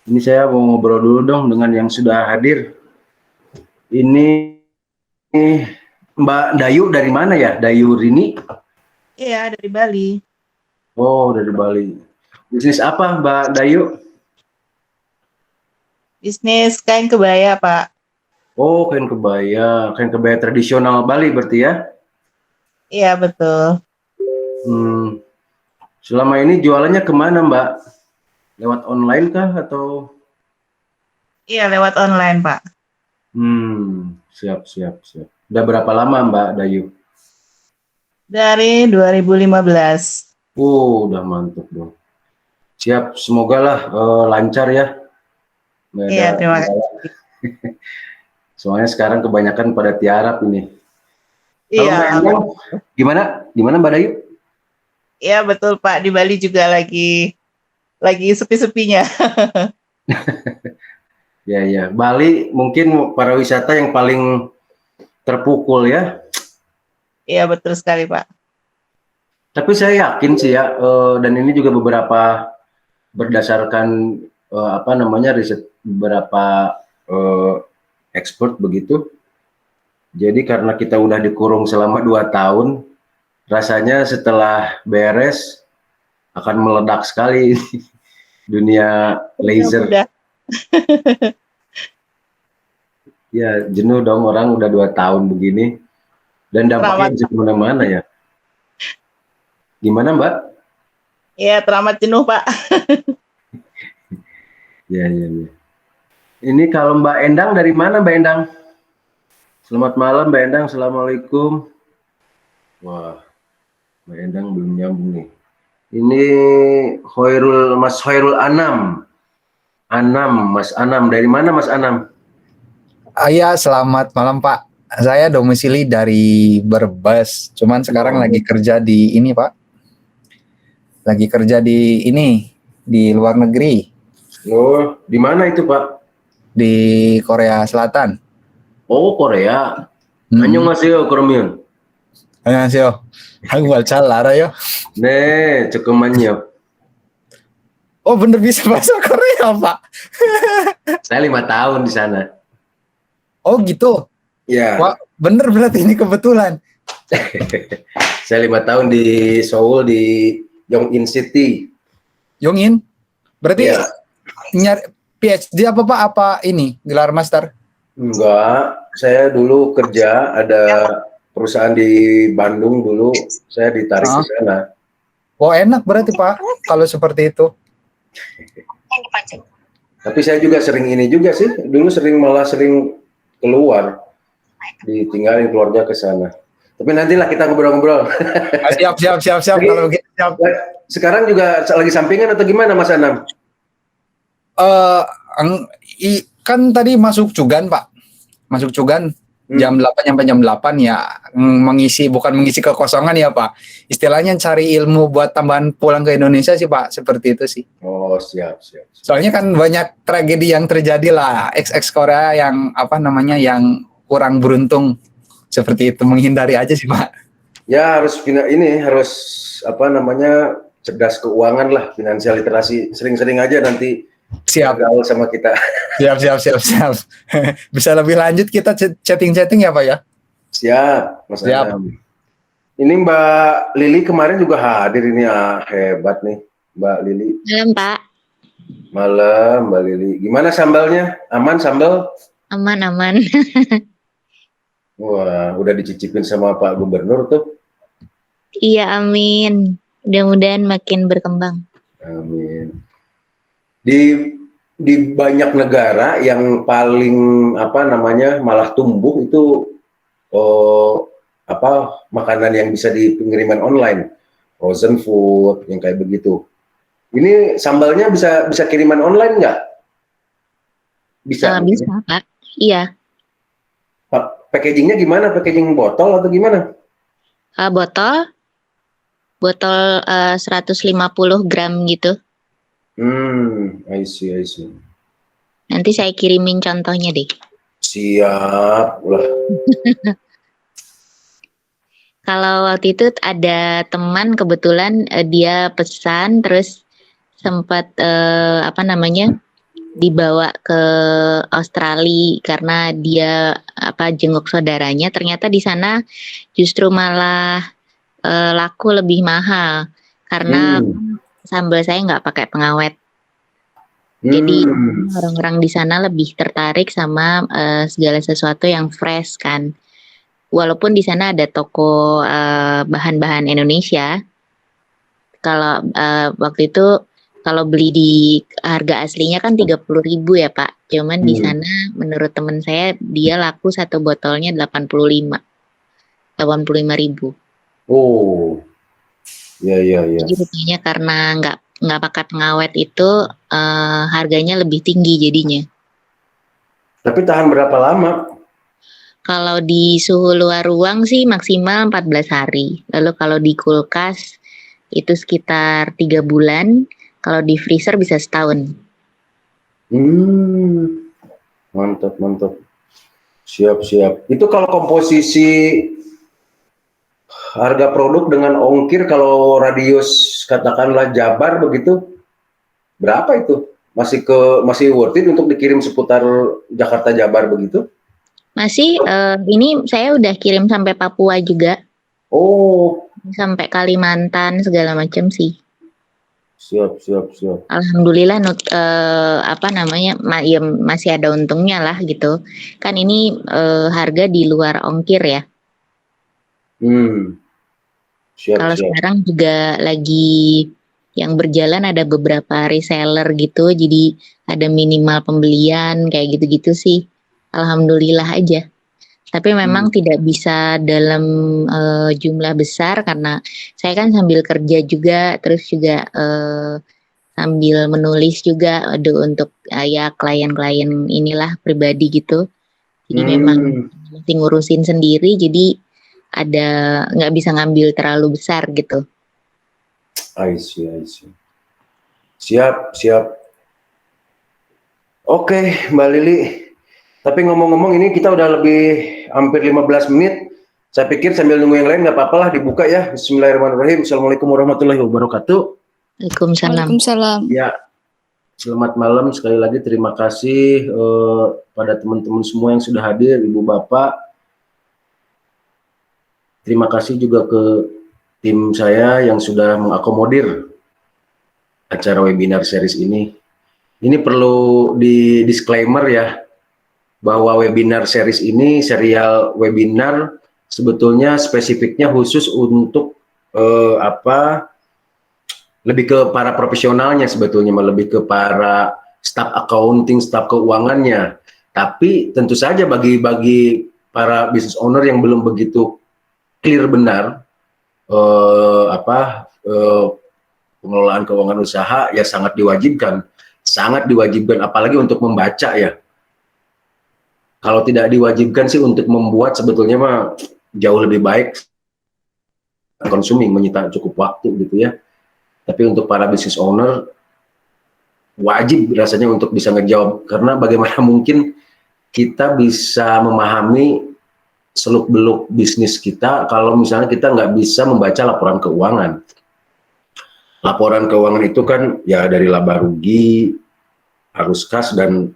Ini saya mau ngobrol dulu dong dengan yang sudah hadir. Ini Mbak Dayu dari mana ya? Dayu Rini? Iya, dari Bali. Oh, dari Bali. Bisnis apa Mbak Dayu? Bisnis kain kebaya, Pak. Oh, kain kebaya tradisional Bali berarti ya? Iya, betul. Hmm, selama ini jualannya kemana Mbak? Lewat online kah atau? Iya, lewat online, Pak. Siap. Udah berapa lama Mbak Dayu? Dari 2015. Udah mantap dong. Siap, semoga lah lancar ya. Nggak ada Iya, terima kendala. kasih. Soalnya sekarang kebanyakan pada tiarap ini. Kalau Mbak Iya, Endang, gimana? Gimana Mbak Dayu? iya betul, Pak. Di Bali juga lagi sepi-sepinya. Ya. Bali mungkin para wisata yang paling terpukul ya. Iya, betul sekali, Pak. Tapi saya yakin sih ya, dan ini juga beberapa berdasarkan apa namanya riset beberapa eh, expert begitu. Jadi karena kita udah dikurung selama 2 tahun, rasanya setelah beres akan meledak sekali dunia Iya, laser. udah. Ya jenuh dong orang udah 2 tahun begini dan dampaknya Teramat. bisa kemana-mana ya. Gimana Mbak? Iya, teramat jenuh, Pak. Ya. Ini kalau Mbak Endang dari mana Mbak Endang? Selamat malam Mbak Endang, Assalamualaikum. Wah, Mbak Endang belum nyambung nih. Ini Mas Hoirul Anam. Mas Anam. Dari mana Mas Anam? Iya, selamat malam Pak. Saya domisili dari Brebes, cuman sekarang lagi kerja di ini Pak. Lagi kerja di luar negeri, Oh, di mana itu Pak? di Korea Selatan. Oh, Korea. Annyeonghaseyo, Koromyun. 안녕하세요. 한국 말 잘 알아요? 네, 잠깐만요. Oh, bener bisa bahasa Korea Pak? Saya 5 tahun di sana. Oh gitu. Ya. Wah, bener berarti ini kebetulan. Saya 5 tahun di Seoul di Yongin City. Yongin? Berarti Ya. nyari PhD apa Pak? Apa ini gelar master? Enggak, saya dulu kerja ada perusahaan di Bandung dulu, saya ditarik ke sana. Oh enak berarti Pak kalau seperti itu. Tapi saya juga sering ini juga sih, dulu malah sering keluar, ditinggalin keluarga ke sana. Tapi nantilah kita ngobrol-ngobrol. Siap kalau begitu siap. Sekarang juga lagi sampingan atau gimana Mas Anam? Kan tadi masuk Cugan Pak, jam 8 sampai jam 8 ya, bukan mengisi kekosongan ya Pak, istilahnya cari ilmu buat tambahan pulang ke Indonesia sih Pak, seperti itu sih. Oh siap. Soalnya kan banyak tragedi yang terjadi lah, ex Korea yang yang kurang beruntung, seperti itu, menghindari aja sih Pak. Ya harus cerdas keuangan lah, finansial literasi, sering-sering aja nanti. Siap sama kita. Siap. Bisa lebih lanjut kita chatting ya Pak ya. Siap, Mas Anam. Ini Mbak Lili kemarin juga hadir ini, hebat nih Mbak Lili. Malam Pak. Malam Mbak Lili. Gimana sambalnya? Aman sambal? Aman. Wah, udah dicicipin sama Pak Gubernur tuh. Iya, amin. Mudah-mudahan makin berkembang. Amin. Di banyak negara yang paling malah tumbuh itu makanan yang bisa di pengiriman online, frozen food yang kayak begitu. Ini sambalnya bisa kiriman online nggak? Bisa. Bisa Pak. Iya. Pak, packagingnya gimana? Packaging botol atau gimana? Botol 150 gram gitu. I see. Nanti saya kirimin contohnya deh. Siap lah. Kalau waktu itu ada teman kebetulan dia pesan terus sempat dibawa ke Australia karena dia jenguk saudaranya. Ternyata di sana justru malah laku lebih mahal karena sambal saya nggak pakai pengawet. Jadi orang-orang di sana lebih tertarik sama segala sesuatu yang fresh kan. Walaupun di sana ada toko bahan-bahan Indonesia, kalau waktu itu kalau beli di harga aslinya kan 30.000 ya Pak. Cuman di sana menurut teman saya dia laku satu botolnya 85.000. Oh, ya. Jadi rupanya karena nggak pakai pengawet itu harganya lebih tinggi jadinya. Tapi tahan berapa lama? Kalau di suhu luar ruang sih maksimal 14 hari. Lalu kalau di kulkas itu sekitar 3 bulan. Kalau di freezer bisa setahun. Mantap. Siap. Itu kalau komposisi harga produk dengan ongkir kalau radius katakanlah Jabar begitu, berapa itu? Masih worth it untuk dikirim seputar Jakarta Jabar begitu? Masih, ini saya udah kirim sampai Papua juga. Oh. Sampai Kalimantan segala macam sih. Siap. Alhamdulillah ya masih ada untungnya lah gitu. Kan ini harga di luar ongkir ya. Kalau sekarang juga lagi yang berjalan ada beberapa reseller gitu, jadi ada minimal pembelian kayak gitu-gitu sih. Alhamdulillah aja. Tapi memang tidak bisa dalam jumlah besar karena saya kan sambil kerja juga, terus juga sambil menulis juga untuk ya klien-klien inilah pribadi gitu. Jadi memang mesti ngurusin sendiri, jadi nggak bisa ngambil terlalu besar gitu. I see. Siap. Oke, Mbak Lili. Tapi ngomong-ngomong ini kita udah lebih hampir 15 menit. Saya pikir sambil nunggu yang lain nggak apa-apa lah dibuka ya. Bismillahirrahmanirrahim. Assalamualaikum warahmatullahi wabarakatuh. Waalaikumsalam. Ya, selamat malam sekali lagi. Terima kasih pada teman-teman semua yang sudah hadir, Ibu Bapak. Terima kasih juga ke tim saya yang sudah mengakomodir acara webinar series ini. Ini perlu di disclaimer ya, bahwa webinar series ini serial webinar sebetulnya spesifiknya khusus untuk lebih ke para profesionalnya sebetulnya, lebih ke para staf accounting, staf keuangannya. Tapi tentu saja bagi para business owner yang belum begitu clear benar pengelolaan keuangan usaha ya sangat diwajibkan apalagi untuk membaca ya. Kalau tidak diwajibkan sih untuk membuat sebetulnya mah jauh lebih baik, consuming menyita cukup waktu gitu ya. Tapi untuk para business owner wajib rasanya untuk bisa ngejawab, karena bagaimana mungkin kita bisa memahami seluk-beluk bisnis kita kalau misalnya kita nggak bisa membaca laporan keuangan. Laporan keuangan itu kan ya dari laba rugi, arus kas, dan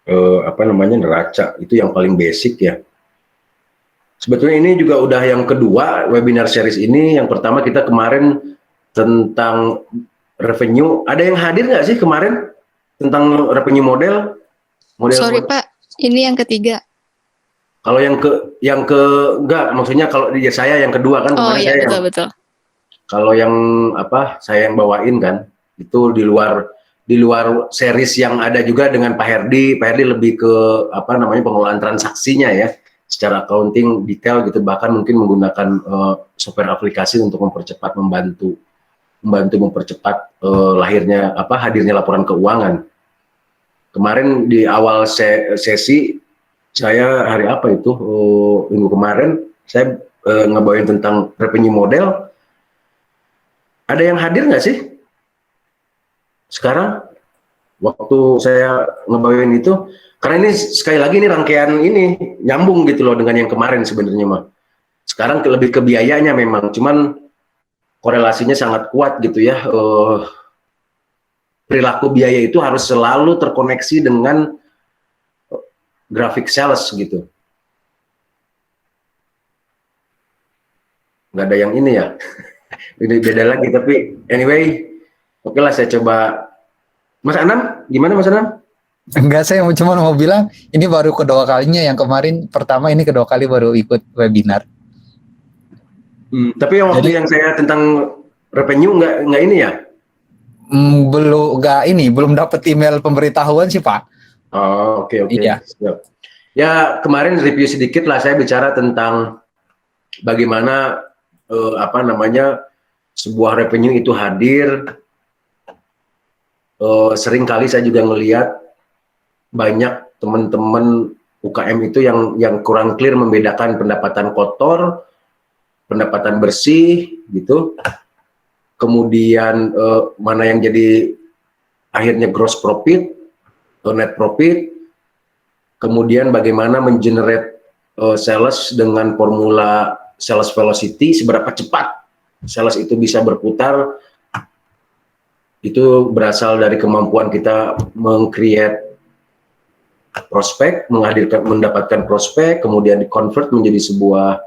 neraca, itu yang paling basic ya. Sebetulnya ini juga udah yang kedua webinar series ini. Yang pertama kita kemarin tentang revenue. Ada yang hadir nggak sih kemarin tentang revenue model? Sorry Pak, ini yang ketiga. Kalau enggak, maksudnya kalau di saya yang kedua kan. Oh iya, betul. Kalau yang saya yang bawain kan itu di luar series yang ada juga dengan Pak Herdi. Pak Herdi lebih ke pengelolaan transaksinya ya, secara accounting detail gitu, bahkan mungkin menggunakan software aplikasi untuk membantu mempercepat hadirnya laporan keuangan. Kemarin di awal sesi saya minggu kemarin saya ngebawain tentang revenue model. Ada yang hadir nggak sih sekarang waktu saya ngebawain itu? Karena ini sekali lagi ini rangkaian ini nyambung gitu loh dengan yang kemarin sebenarnya mah. Sekarang lebih ke biayanya memang, cuman korelasinya sangat kuat gitu ya. perilaku biaya itu harus selalu terkoneksi dengan grafik sales gitu. Nggak ada yang ini ya. Ini beda lagi, tapi anyway, oke lah saya coba. Mas Anam, gimana Mas Anam? Enggak, saya cuma mau bilang ini baru kedua kalinya, yang kemarin pertama, ini kedua kali baru ikut webinar. Tapi yang waktu yang saya tentang revenue nggak ini ya? Belum dapat email pemberitahuan sih Pak. Oh, oke. Iya. Siap. Ya kemarin review sedikit lah, saya bicara tentang bagaimana sebuah revenue itu hadir. Sering kali saya juga ngelihat banyak teman-teman UKM itu yang kurang clear membedakan pendapatan kotor, pendapatan bersih gitu. Kemudian mana yang jadi akhirnya gross profit atau net profit, kemudian bagaimana mengenerate sales dengan formula sales velocity, seberapa cepat sales itu bisa berputar, itu berasal dari kemampuan kita meng-create prospek, mendapatkan prospek, kemudian di-convert menjadi sebuah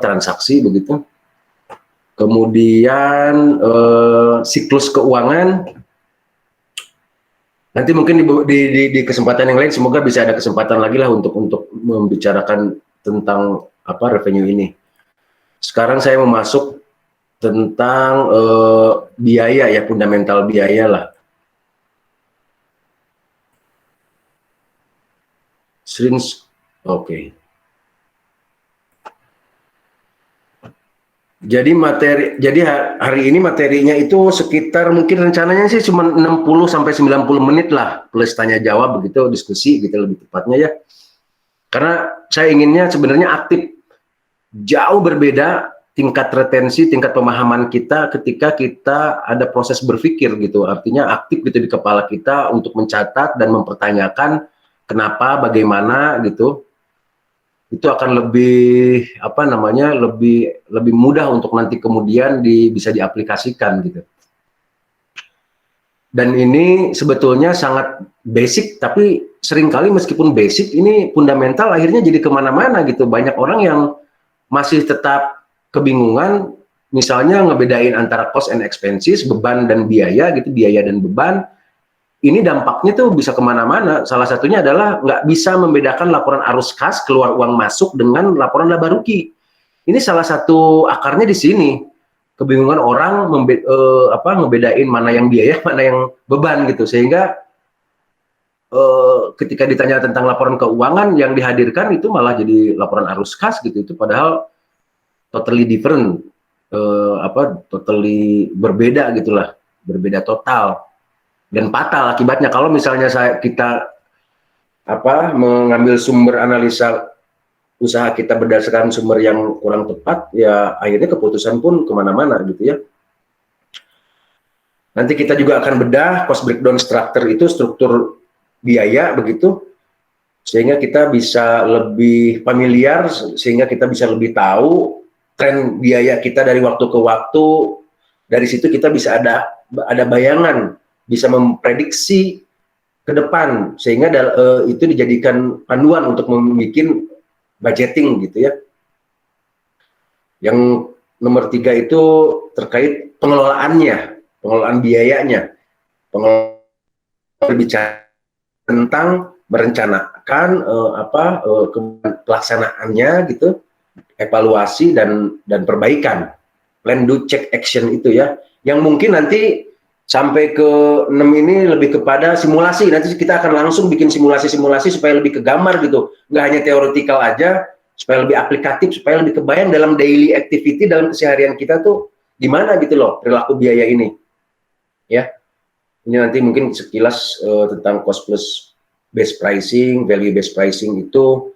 transaksi begitu. Kemudian siklus keuangan, nanti mungkin di kesempatan yang lain semoga bisa ada kesempatan lagi lah untuk membicarakan tentang revenue ini. Sekarang saya mau masuk tentang biaya ya, fundamental biaya lah. Oke. Jadi hari ini materinya itu sekitar mungkin rencananya sih cuma 60 sampai 90 menit lah, plus tanya jawab begitu, diskusi gitu lebih tepatnya ya. Karena saya inginnya sebenarnya aktif. Jauh berbeda tingkat retensi, tingkat pemahaman kita ketika kita ada proses berpikir gitu. Artinya aktif gitu di kepala kita untuk mencatat dan mempertanyakan kenapa, bagaimana gitu. Itu akan lebih lebih mudah untuk nanti kemudian bisa diaplikasikan gitu. Dan ini sebetulnya sangat basic, tapi seringkali meskipun basic ini fundamental akhirnya jadi kemana-mana gitu. Banyak orang yang masih tetap kebingungan, misalnya ngebedain antara cost and expenses, beban dan biaya gitu, biaya dan beban. Ini dampaknya tuh bisa kemana-mana. Salah satunya adalah nggak bisa membedakan laporan arus kas keluar uang masuk dengan laporan laba rugi. Ini salah satu akarnya di sini. Kebingungan orang ngebedain mana yang biaya, mana yang beban gitu. Sehingga ketika ditanya tentang laporan keuangan yang dihadirkan itu malah jadi laporan arus kas gitu. Itu padahal totally different, totally berbeda gitulah, berbeda total. Dan fatal akibatnya kalau misalnya kita mengambil sumber analisa usaha kita berdasarkan sumber yang kurang tepat, ya akhirnya keputusan pun kemana-mana gitu ya. Nanti kita juga akan bedah cost breakdown structure itu, struktur biaya begitu, sehingga kita bisa lebih familiar, sehingga kita bisa lebih tahu tren biaya kita dari waktu ke waktu. Dari situ kita bisa ada bayangan, bisa memprediksi ke depan, sehingga itu dijadikan panduan untuk membuat budgeting gitu ya. Yang nomor 3 itu terkait pengelolaan biayanya. Berbicara tentang merencanakan pelaksanaannya gitu, evaluasi dan perbaikan. Plan, do, check, action itu ya. Yang mungkin nanti sampai ke 6 ini lebih kepada simulasi. Nanti kita akan langsung bikin simulasi-simulasi supaya lebih kegambar gitu. Nggak hanya teoretikal aja, supaya lebih aplikatif, supaya lebih kebayang dalam daily activity, dalam keseharian kita tuh gimana gitu loh perilaku biaya ini. Ya, ini nanti mungkin sekilas tentang cost plus based pricing, value based pricing itu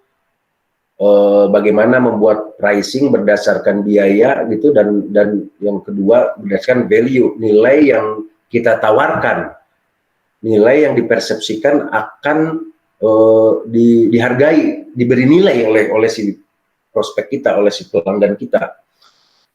bagaimana membuat pricing berdasarkan biaya gitu, dan yang kedua berdasarkan value, nilai yang kita tawarkan, nilai yang dipersepsikan akan dihargai, diberi nilai oleh si prospek kita, oleh si pelanggan kita.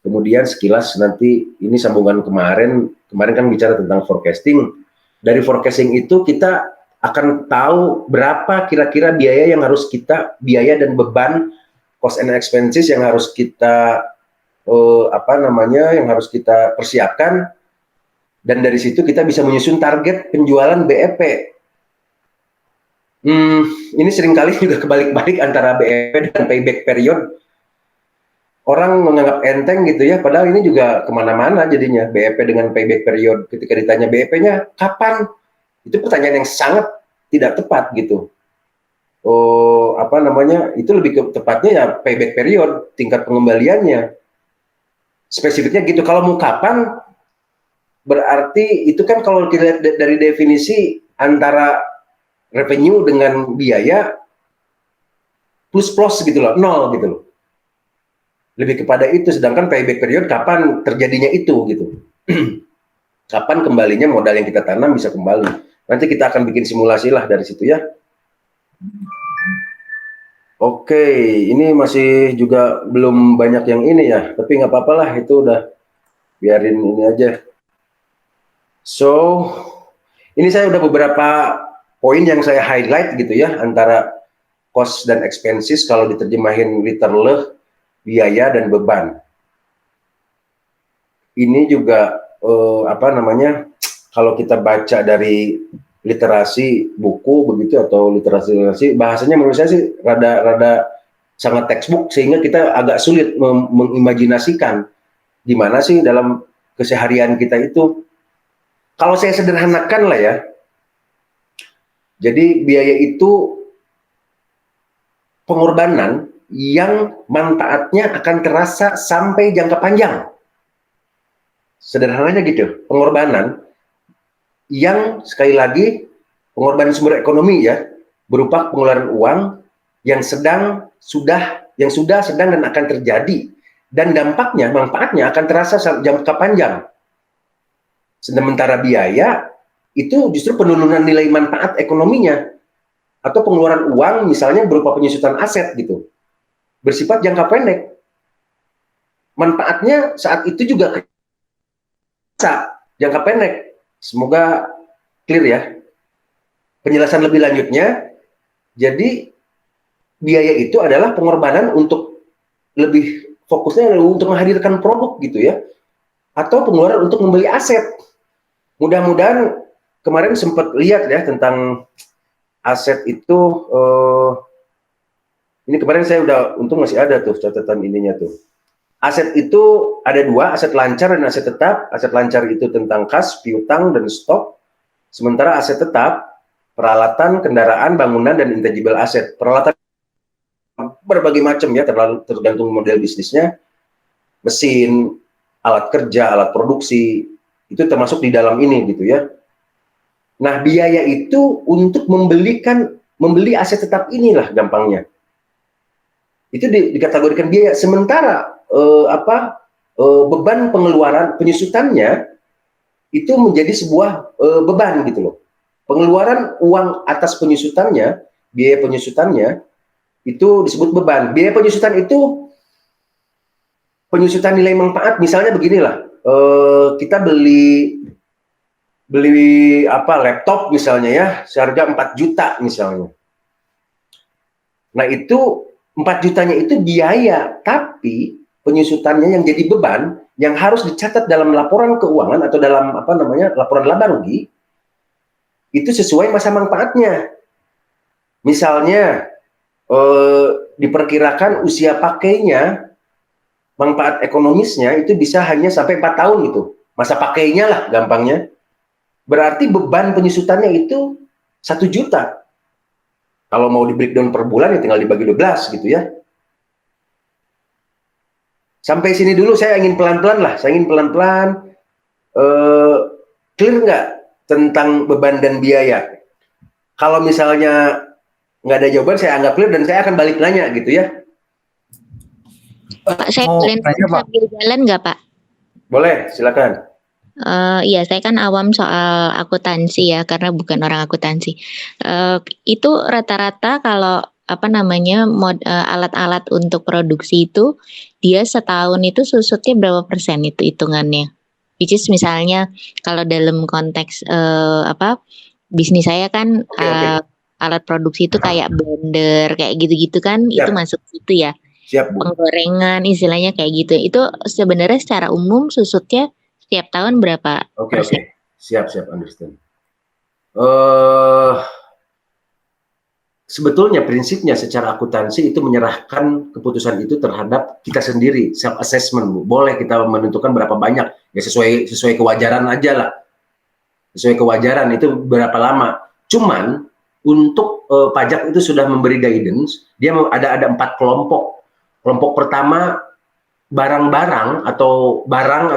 Kemudian sekilas nanti ini sambungan kemarin kan bicara tentang forecasting. Dari forecasting itu kita akan tahu berapa kira-kira biaya dan beban cost and expenses yang harus kita yang harus kita persiapkan, dan dari situ kita bisa menyusun target penjualan BEP. Ini seringkali juga kebalik-balik antara BEP dan payback period. Orang menganggap enteng gitu ya, padahal ini juga kemana-mana jadinya BEP dengan payback period. Ketika ditanya BEP-nya kapan, itu pertanyaan yang sangat tidak tepat gitu. Itu lebih ke tepatnya ya payback period, tingkat pengembaliannya. Spesifiknya gitu. Kalau mau kapan, berarti itu kan kalau kita lihat dari definisi antara revenue dengan biaya plus gitu loh, nol gitu loh. Lebih kepada itu, sedangkan payback period kapan terjadinya itu gitu. Kapan kembalinya modal yang kita tanam bisa kembali. Nanti kita akan bikin simulasi lah dari situ ya. Oke, ini masih juga belum banyak yang ini ya, tapi nggak apa-apa lah, itu udah biarin ini aja. So, ini saya udah beberapa poin yang saya highlight gitu ya, antara cost dan expenses kalau diterjemahin literally, biaya dan beban. Ini juga kalau kita baca dari literasi buku begitu atau literasi bahasanya menurut saya sih rada sangat textbook, sehingga kita agak sulit mengimajinasikan di mana sih dalam keseharian kita itu. Kalau saya sederhanakan lah ya, jadi biaya itu pengorbanan yang manfaatnya akan terasa sampai jangka panjang. Sederhananya gitu, pengorbanan yang sekali lagi pengorbanan sumber ekonomi ya, berupa pengeluaran uang yang sudah, sedang dan akan terjadi, dan manfaatnya akan terasa jangka panjang. Sementara biaya itu justru penurunan nilai manfaat ekonominya, atau pengeluaran uang misalnya berupa penyusutan aset gitu, bersifat jangka pendek. Manfaatnya saat itu juga jangka pendek. Semoga clear ya. Penjelasan lebih lanjutnya, jadi biaya itu adalah pengorbanan untuk lebih fokusnya untuk menghadirkan produk gitu ya, atau pengeluaran untuk membeli aset. Mudah-mudahan kemarin sempat lihat ya tentang aset itu. Ini kemarin saya udah, untung masih ada tuh catatan ininya tuh. Aset itu ada dua, aset lancar dan aset tetap. Aset lancar itu tentang kas, piutang, dan stok. Sementara aset tetap, peralatan, kendaraan, bangunan, dan intangible aset. Peralatan berbagai macam ya, tergantung model bisnisnya. Mesin, alat kerja, alat produksi, itu termasuk di dalam ini gitu ya. Nah, biaya itu untuk membeli aset tetap inilah gampangnya. Itu dikategorikan biaya. Sementara beban pengeluaran penyusutannya itu menjadi sebuah beban gitu loh. Pengeluaran uang atas penyusutannya, biaya penyusutannya itu disebut beban. Biaya penyusutan itu penyusutan nilai manfaat. Misalnya beginilah, kita beli laptop misalnya ya, seharga 4 juta misalnya. Nah, itu 4 jutanya itu biaya, tapi penyusutannya yang jadi beban yang harus dicatat dalam laporan keuangan atau dalam laporan laba rugi itu sesuai masa manfaatnya. Misalnya diperkirakan usia pakainya, manfaat ekonomisnya itu bisa hanya sampai 4 tahun gitu. Masa pakainya lah gampangnya. Berarti beban penyusutannya itu 1 juta. Kalau mau di breakdown per bulan ya tinggal dibagi 12 gitu ya. Sampai sini dulu saya ingin pelan-pelan lah. Saya ingin pelan-pelan clear nggak tentang beban dan biaya. Kalau misalnya nggak ada jawaban, saya anggap clear dan saya akan balik nanya gitu ya. Pak, saya boleh sambil jalan nggak Pak? Boleh, silakan. Iya, saya kan awam soal akuntansi ya, karena bukan orang akuntansi. Itu rata-rata kalau alat-alat untuk produksi itu dia setahun itu susutnya berapa persen itu hitungannya? Which is misalnya kalau dalam konteks bisnis saya kan alat produksi itu kayak blender kayak gitu-gitu kan itu masuk situ ya. Siap, Bu. Penggorengan istilahnya kayak gitu. Itu sebenarnya secara umum susutnya setiap tahun berapa persen? Siap, understand. Sebetulnya prinsipnya secara akuntansi itu menyerahkan keputusan itu terhadap kita sendiri, self assessment, Bu. Boleh kita menentukan berapa banyak, ya sesuai kewajaran aja lah. Sesuai kewajaran itu berapa lama. Cuman untuk pajak itu sudah memberi guidance, dia ada 4 kelompok. Kelompok pertama barang-barang atau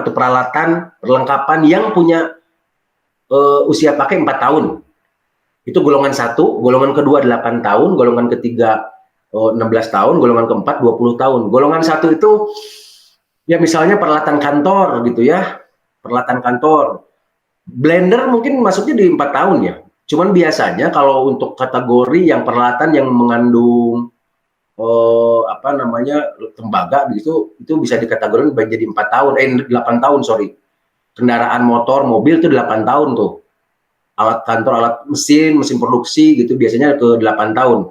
peralatan, perlengkapan yang punya usia pakai 4 tahun. Itu golongan 1, golongan kedua 8 tahun, golongan ketiga 16 tahun, golongan keempat 20 tahun. Golongan 1 itu ya misalnya peralatan kantor gitu ya. Peralatan kantor. Blender mungkin masuknya di 4 tahun ya. Cuman biasanya kalau untuk kategori yang peralatan yang mengandung tembaga gitu, itu bisa dikategorikan jadi 8 tahun, sorry. Kendaraan motor, mobil itu 8 tahun tuh. Alat kantor, alat mesin produksi gitu biasanya ke 8 tahun.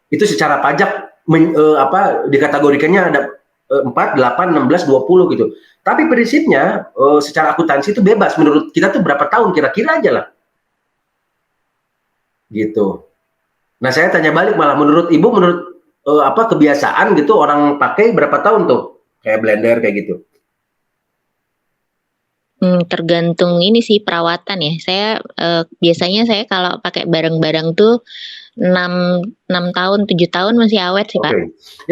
Itu secara pajak dikategorikannya ada 4, 8, 16, 20 gitu. Tapi prinsipnya secara akuntansi itu bebas. Menurut kita tuh berapa tahun kira-kira aja lah. Gitu. Nah, saya tanya balik malah menurut Ibu kebiasaan gitu orang pakai berapa tahun tuh? Kayak blender kayak gitu. Tergantung ini sih perawatan ya. Saya biasanya saya kalau pakai barang-barang tuh 6 tahun, 7 tahun masih awet sih, Pak.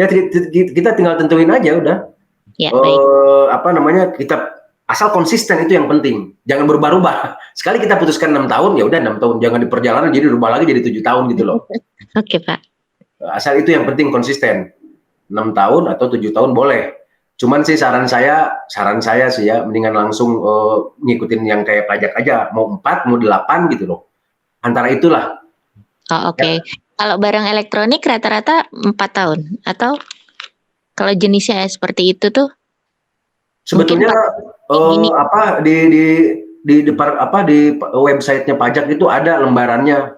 Ya kita tinggal tentuin aja udah. Ya, baik. Kita asal konsisten itu yang penting. Jangan berubah-ubah. Sekali kita putuskan 6 tahun, ya udah 6 tahun. Jangan di perjalanan jadi rubah lagi jadi 7 tahun gitu loh. Oke, Pak. Asal itu yang penting konsisten. 6 tahun atau 7 tahun boleh. Cuman sih saran saya sih ya mendingan langsung ngikutin yang kayak pajak aja, mau 4 mau 8 gitu loh. Antara itulah. Oh, oke. Ya. Kalau barang elektronik rata-rata 4 tahun atau kalau jenisnya seperti itu tuh sebetulnya di websitenya pajak itu ada lembarannya,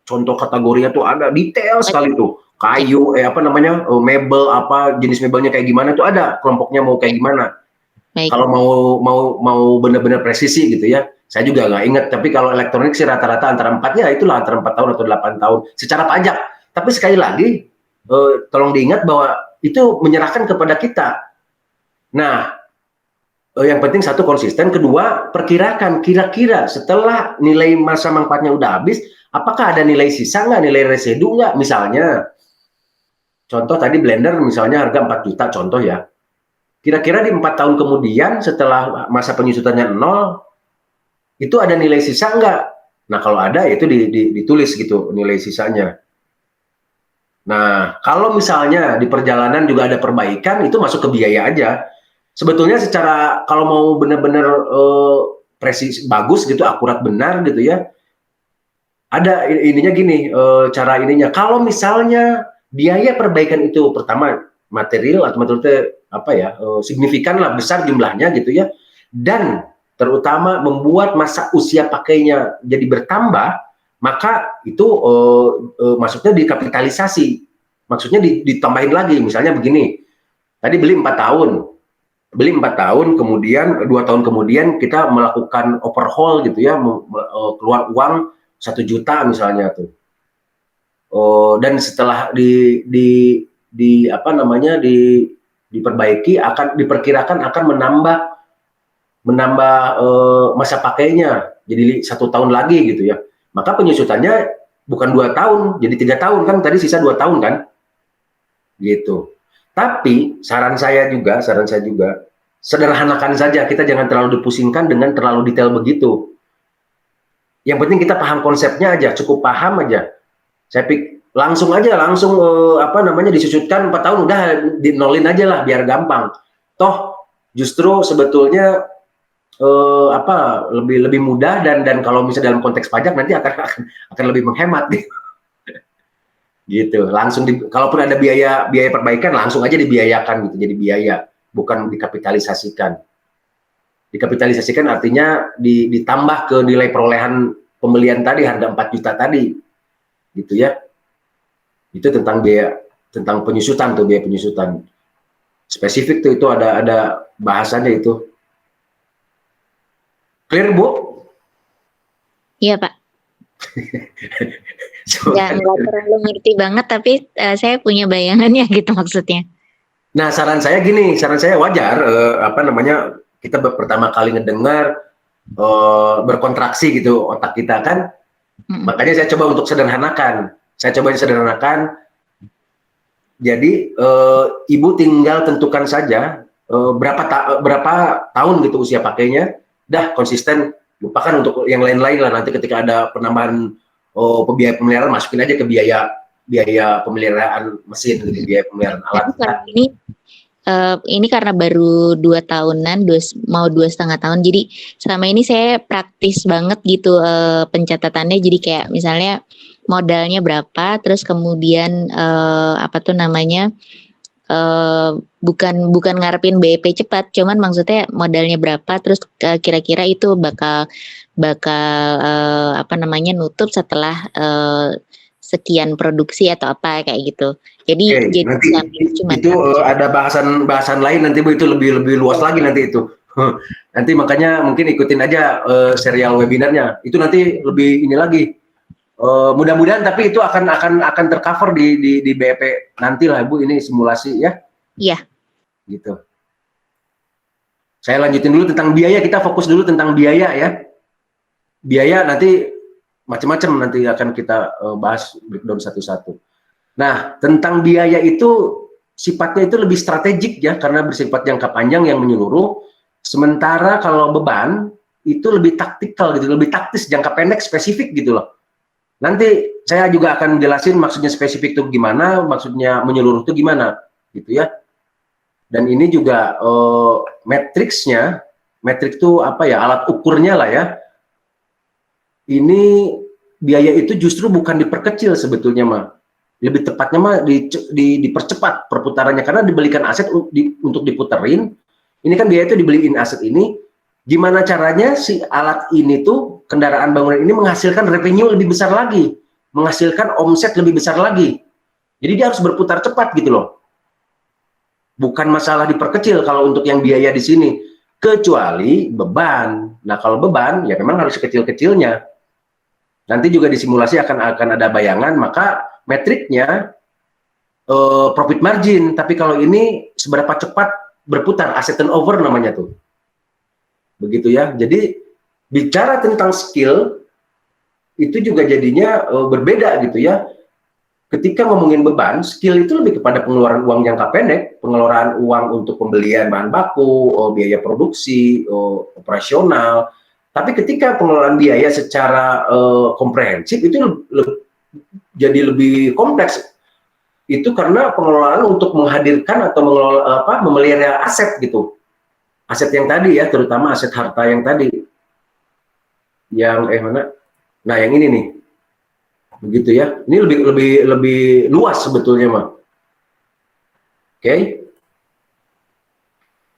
contoh kategorinya tuh ada detail sekali tuh. Kayu, mebel jenis mebelnya kayak gimana tuh ada kelompoknya mau kayak gimana. Kalau mau benar-benar presisi gitu ya. Saya juga nggak ingat, tapi kalau elektronik sih rata-rata antara 4 ya itulah antara 4 tahun atau 8 tahun secara pajak. Tapi sekali lagi tolong diingat bahwa itu menyerahkan kepada kita. Nah, yang penting satu konsisten, kedua perkirakan kira-kira setelah nilai masa manfaatnya udah habis, apakah ada nilai sisa nggak, nilai residu nggak, misalnya. Contoh tadi blender misalnya harga 4 juta contoh ya. Kira-kira di 4 tahun kemudian setelah masa penyusutannya 0, itu ada nilai sisa nggak? Nah kalau ada itu ditulis gitu nilai sisanya. Nah kalau misalnya di perjalanan juga ada perbaikan, itu masuk ke biaya aja. Sebetulnya secara kalau mau benar-benar presisi bagus gitu, akurat benar gitu ya, ada ininya gini, cara ininya. Kalau misalnya biaya perbaikan itu pertama material atau signifikan lah, besar jumlahnya gitu ya, dan terutama membuat masa usia pakainya jadi bertambah, maka itu maksudnya dikapitalisasi, maksudnya ditambahin lagi. Misalnya begini, tadi beli 4 tahun, kemudian 2 tahun kemudian kita melakukan overhaul gitu ya, keluar uang 1 juta misalnya tuh. Dan setelah diperbaiki diperkirakan akan menambah masa pakainya jadi 1 tahun lagi gitu ya. Maka penyusutannya bukan 2 tahun, jadi 3 tahun kan, tadi sisa 2 tahun kan. Gitu. Tapi saran saya juga sederhanakan saja, kita jangan terlalu dipusingkan dengan terlalu detail begitu. Yang penting kita paham konsepnya aja, cukup paham aja. Saya langsung disusutkan 4 tahun udah dinolin aja lah biar gampang. Toh justru sebetulnya lebih mudah dan kalau misalnya dalam konteks pajak nanti akan lebih menghemat gitu. Langsung kalaupun ada biaya perbaikan langsung aja dibiayakan gitu, jadi biaya, bukan dikapitalisasikan. Dikapitalisasikan artinya ditambah ke nilai perolehan pembelian tadi, harga 4 juta tadi, gitu ya. Itu tentang biaya, tentang penyusutan tuh, biaya penyusutan. Spesifik tuh, itu ada bahasannya itu. Clear, Bu? Iya, Pak. Ya, nggak terlalu ngerti banget, tapi saya punya bayangannya gitu maksudnya. Nah, saran saya gini, saran saya wajar, kita pertama kali ngedengar berkontraksi gitu otak kita kan, makanya saya coba untuk sederhanakan. Jadi ibu tinggal tentukan saja berapa tahun gitu usia pakainya, dah konsisten, lupakan untuk yang lain-lain lah. Nanti ketika ada penambahan biaya pemeliharaan, masukin aja ke biaya pemeliharaan mesin, gitu, biaya pemeliharaan alat. Ini karena baru 2 tahunan, mau 2,5 tahun, jadi selama ini saya praktis banget gitu pencatatannya. Jadi kayak misalnya modalnya berapa, terus kemudian bukan ngarepin BEP cepat, cuman maksudnya modalnya berapa, terus kira-kira itu bakal nutup setelah sekian produksi atau apa kayak gitu. Jadi nanti itu ada bahasan lain nanti Bu, itu lebih luas lagi nanti itu. Nanti makanya mungkin ikutin aja serial webinarnya. Itu nanti lebih ini lagi. Mudah-mudahan tapi itu akan tercover di BEP nanti lah Bu, ini simulasi ya. Iya. Gitu. Saya lanjutin dulu tentang biaya, kita fokus dulu tentang biaya ya. Biaya nanti macam-macam nanti akan kita bahas breakdown satu-satu. Nah, tentang biaya itu sifatnya itu lebih strategik ya, karena bersifat jangka panjang yang menyeluruh. Sementara kalau beban itu lebih taktikal gitu, lebih taktis, jangka pendek, spesifik gitu loh. Nanti saya juga akan jelasin maksudnya spesifik itu gimana, maksudnya menyeluruh itu gimana gitu ya. Dan ini juga matriksnya, metrik itu apa ya, alat ukurnya lah ya. Ini biaya itu justru bukan diperkecil sebetulnya mah, lebih tepatnya mah dipercepat perputarannya, karena dibelikan aset untuk diputerin. Ini kan biaya itu dibeliin aset ini, gimana caranya si alat ini tuh, kendaraan bangunan ini menghasilkan revenue lebih besar lagi, menghasilkan omset lebih besar lagi. Jadi dia harus berputar cepat gitu loh. Bukan masalah diperkecil kalau untuk yang biaya di sini, kecuali beban. Nah kalau beban ya memang harus sekecil-kecilnya. Nanti juga di simulasi akan ada bayangan, maka metriknya profit margin. Tapi kalau ini seberapa cepat berputar, asset turnover namanya tuh. Begitu ya. Jadi bicara tentang skill itu juga jadinya berbeda gitu ya. Ketika ngomongin beban, skill itu lebih kepada pengeluaran uang jangka pendek, pengeluaran uang untuk pembelian bahan baku, biaya produksi, operasional. Tapi ketika pengelolaan biaya secara komprehensif itu jadi lebih kompleks. Itu karena pengelolaan untuk menghadirkan atau memelihara aset gitu. Aset yang tadi ya, terutama aset harta yang tadi. Yang mana? Nah, yang ini nih. Begitu ya. Ini lebih luas sebetulnya mah. Oke.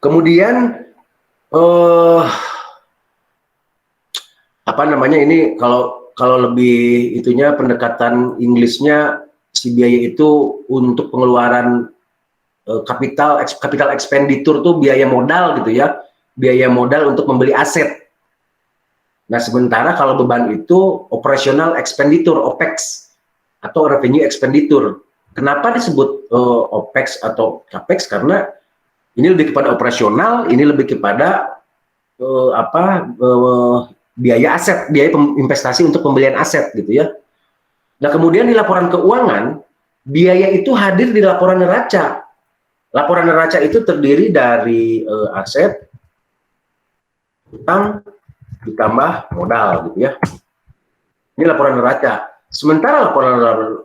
Kemudian ini kalau lebih itunya pendekatan Inggrisnya, si biaya itu untuk pengeluaran capital expenditure tuh biaya modal gitu ya, biaya modal untuk membeli aset. Nah sementara kalau beban itu operational expenditure, OPEX atau revenue expenditure. Kenapa disebut OPEX atau CAPEX? Karena ini lebih kepada operasional, ini lebih kepada biaya aset, biaya investasi untuk pembelian aset gitu ya. Nah kemudian di laporan keuangan, biaya itu hadir di laporan neraca. Laporan neraca itu terdiri dari aset, utang, ditambah modal gitu ya. Ini laporan neraca. Sementara laporan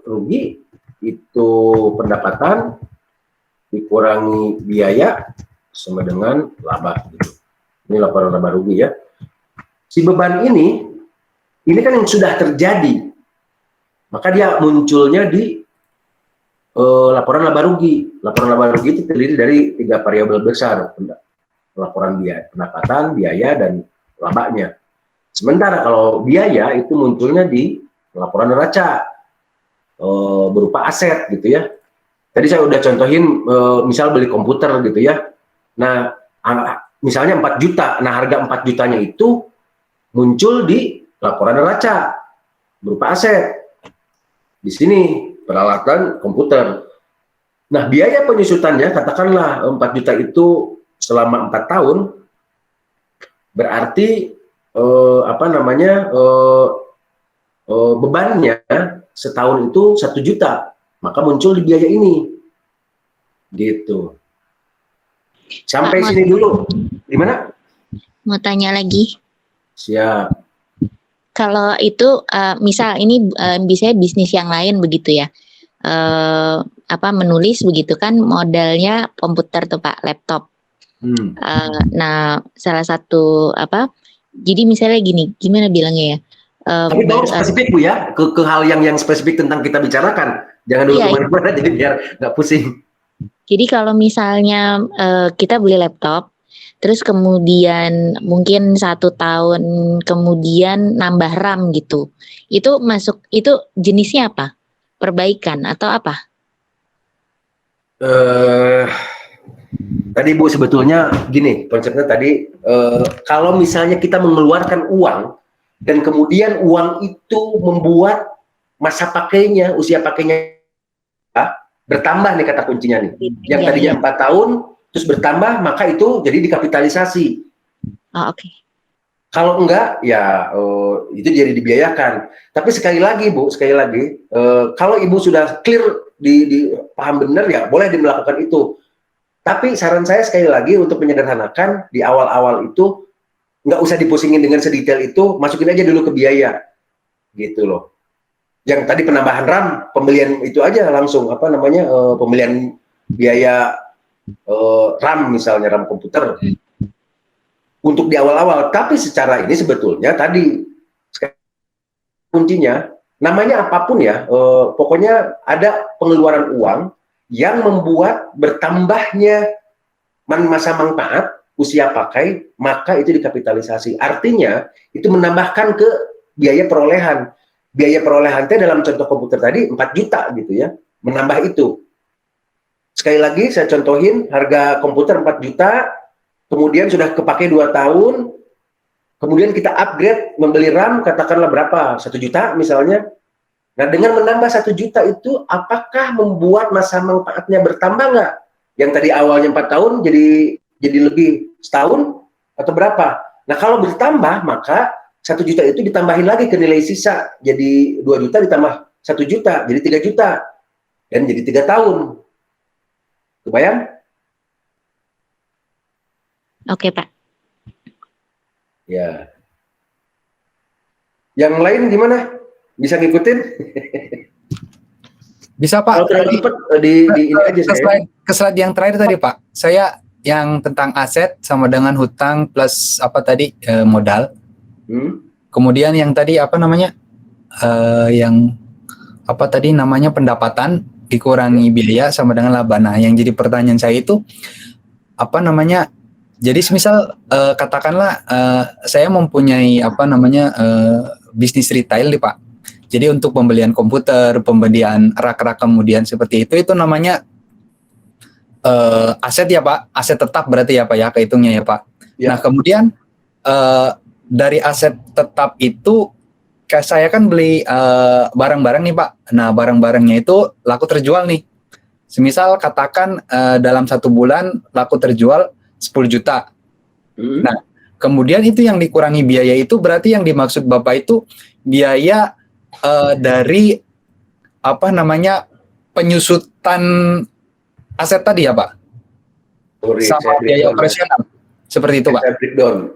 rugi itu pendapatan dikurangi biaya sama dengan laba gitu. Ini laporan laba rugi ya. Si beban ini kan yang sudah terjadi, maka dia munculnya di laporan laba rugi. Laporan laba rugi itu terdiri dari 3 variabel besar. laporan biaya, pendapatan, biaya, dan labanya. Sementara kalau biaya itu munculnya di laporan neraca berupa aset gitu ya. Tadi saya udah contohin misal beli komputer gitu ya. Nah, misalnya 4 juta. Nah, harga 4 jutanya itu muncul di laporan neraca berupa aset. Di sini peralatan komputer. Nah, biaya penyusutannya katakanlah 4 juta itu selama 4 tahun, berarti bebannya setahun itu 1 juta, maka muncul di biaya ini, gitu. Sampai Pak, sini dulu, gimana? mau tanya lagi. Siap. Kalau itu misal ini bisa bisnis yang lain begitu ya. Menulis begitu kan modalnya komputer tuh Pak, laptop. Nah, salah satu jadi misalnya gini, gimana bilangnya ya? Tapi tolong spesifik Bu ya, ke hal yang spesifik tentang kita bicarakan. Jangan dulu kemana-mana, jadi biar nggak pusing. Jadi kalau misalnya kita beli laptop, terus kemudian mungkin 1 tahun kemudian nambah RAM gitu, itu jenisnya apa? Perbaikan atau apa? Tadi Bu sebetulnya gini konsepnya tadi, kalau misalnya kita mengeluarkan uang dan kemudian uang itu membuat masa pakainya, usia pakainya bertambah nih kata kuncinya nih. Yang tadinya 4 tahun terus bertambah, maka itu jadi dikapitalisasi. Oke. Kalau enggak ya itu jadi dibiayakan. Tapi sekali lagi Bu, kalau Ibu sudah clear di paham benar ya boleh melakukan itu. Tapi saran saya sekali lagi untuk menyederhanakan di awal-awal itu nggak usah dipusingin dengan sedetail itu, masukin aja dulu ke biaya, gitu loh. Yang tadi penambahan RAM, pembelian itu aja langsung pembelian biaya RAM misalnya RAM komputer untuk di awal-awal. Tapi secara ini sebetulnya tadi kuncinya namanya apapun ya, pokoknya ada pengeluaran uang yang membuat bertambahnya masa manfaat usia pakai, maka itu dikapitalisasi. Artinya itu menambahkan ke biaya perolehan. Biaya perolehan dalam contoh komputer tadi 4 juta gitu ya, menambah itu. Sekali lagi saya contohin harga komputer 4 juta, kemudian sudah kepake 2 tahun, kemudian kita upgrade membeli RAM katakanlah berapa? 1 juta misalnya. Nah, dengan menambah 1 juta itu apakah membuat masa manfaatnya bertambah nggak? Yang tadi awalnya 4 tahun jadi lebih setahun atau berapa? Nah, kalau bertambah maka 1 juta itu ditambahin lagi ke nilai sisa. Jadi 2 juta ditambah 1 juta, jadi 3 juta. Dan jadi 3 tahun. Kebayang? Oke, Pak. Ya. Yang lain gimana? Bisa ngikutin? Bisa Pak. Kalau terlalu cepat di ini aja saya. Ke slide yang terakhir tadi Pak. Saya yang tentang aset sama dengan hutang plus modal. Kemudian yang tadi pendapatan dikurangi biaya sama dengan laba. Nah, yang jadi pertanyaan saya itu jadi semisal katakanlah saya mempunyai bisnis retail nih Pak. Jadi untuk pembelian komputer, pembelian rak-rak kemudian seperti itu namanya aset ya Pak, aset tetap berarti ya Pak ya, kehitungnya ya Pak. Ya. Nah kemudian dari aset tetap itu saya kan beli barang-barang nih Pak. Nah barang-barangnya itu laku terjual nih. Semisal katakan dalam 1 bulan laku terjual 10 juta. Nah kemudian itu yang dikurangi biaya itu berarti yang dimaksud Bapak itu biaya dari penyusutan aset tadi ya Pak? Sama biaya operasional. Seperti itu Pak.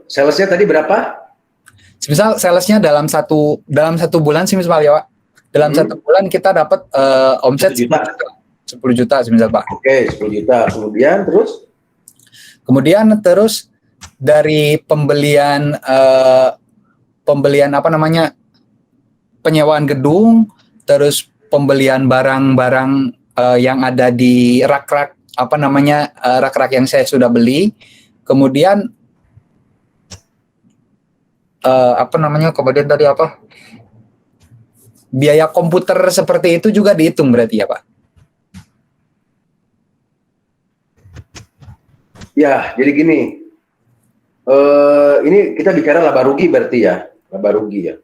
Salesnya tadi berapa? Misal salesnya dalam satu bulan sih misal ya Pak. Dalam 1 bulan kita dapat omset 10 juta semisal Pak. Oke, 10 juta. Kemudian terus dari pembelian penyewaan gedung, terus pembelian barang-barang yang ada di rak-rak rak-rak yang saya sudah beli, Kemudian kemudian tadi apa? Biaya komputer seperti itu juga dihitung berarti ya Pak? Ya, jadi gini, ini kita bicara laba rugi berarti ya, laba rugi ya.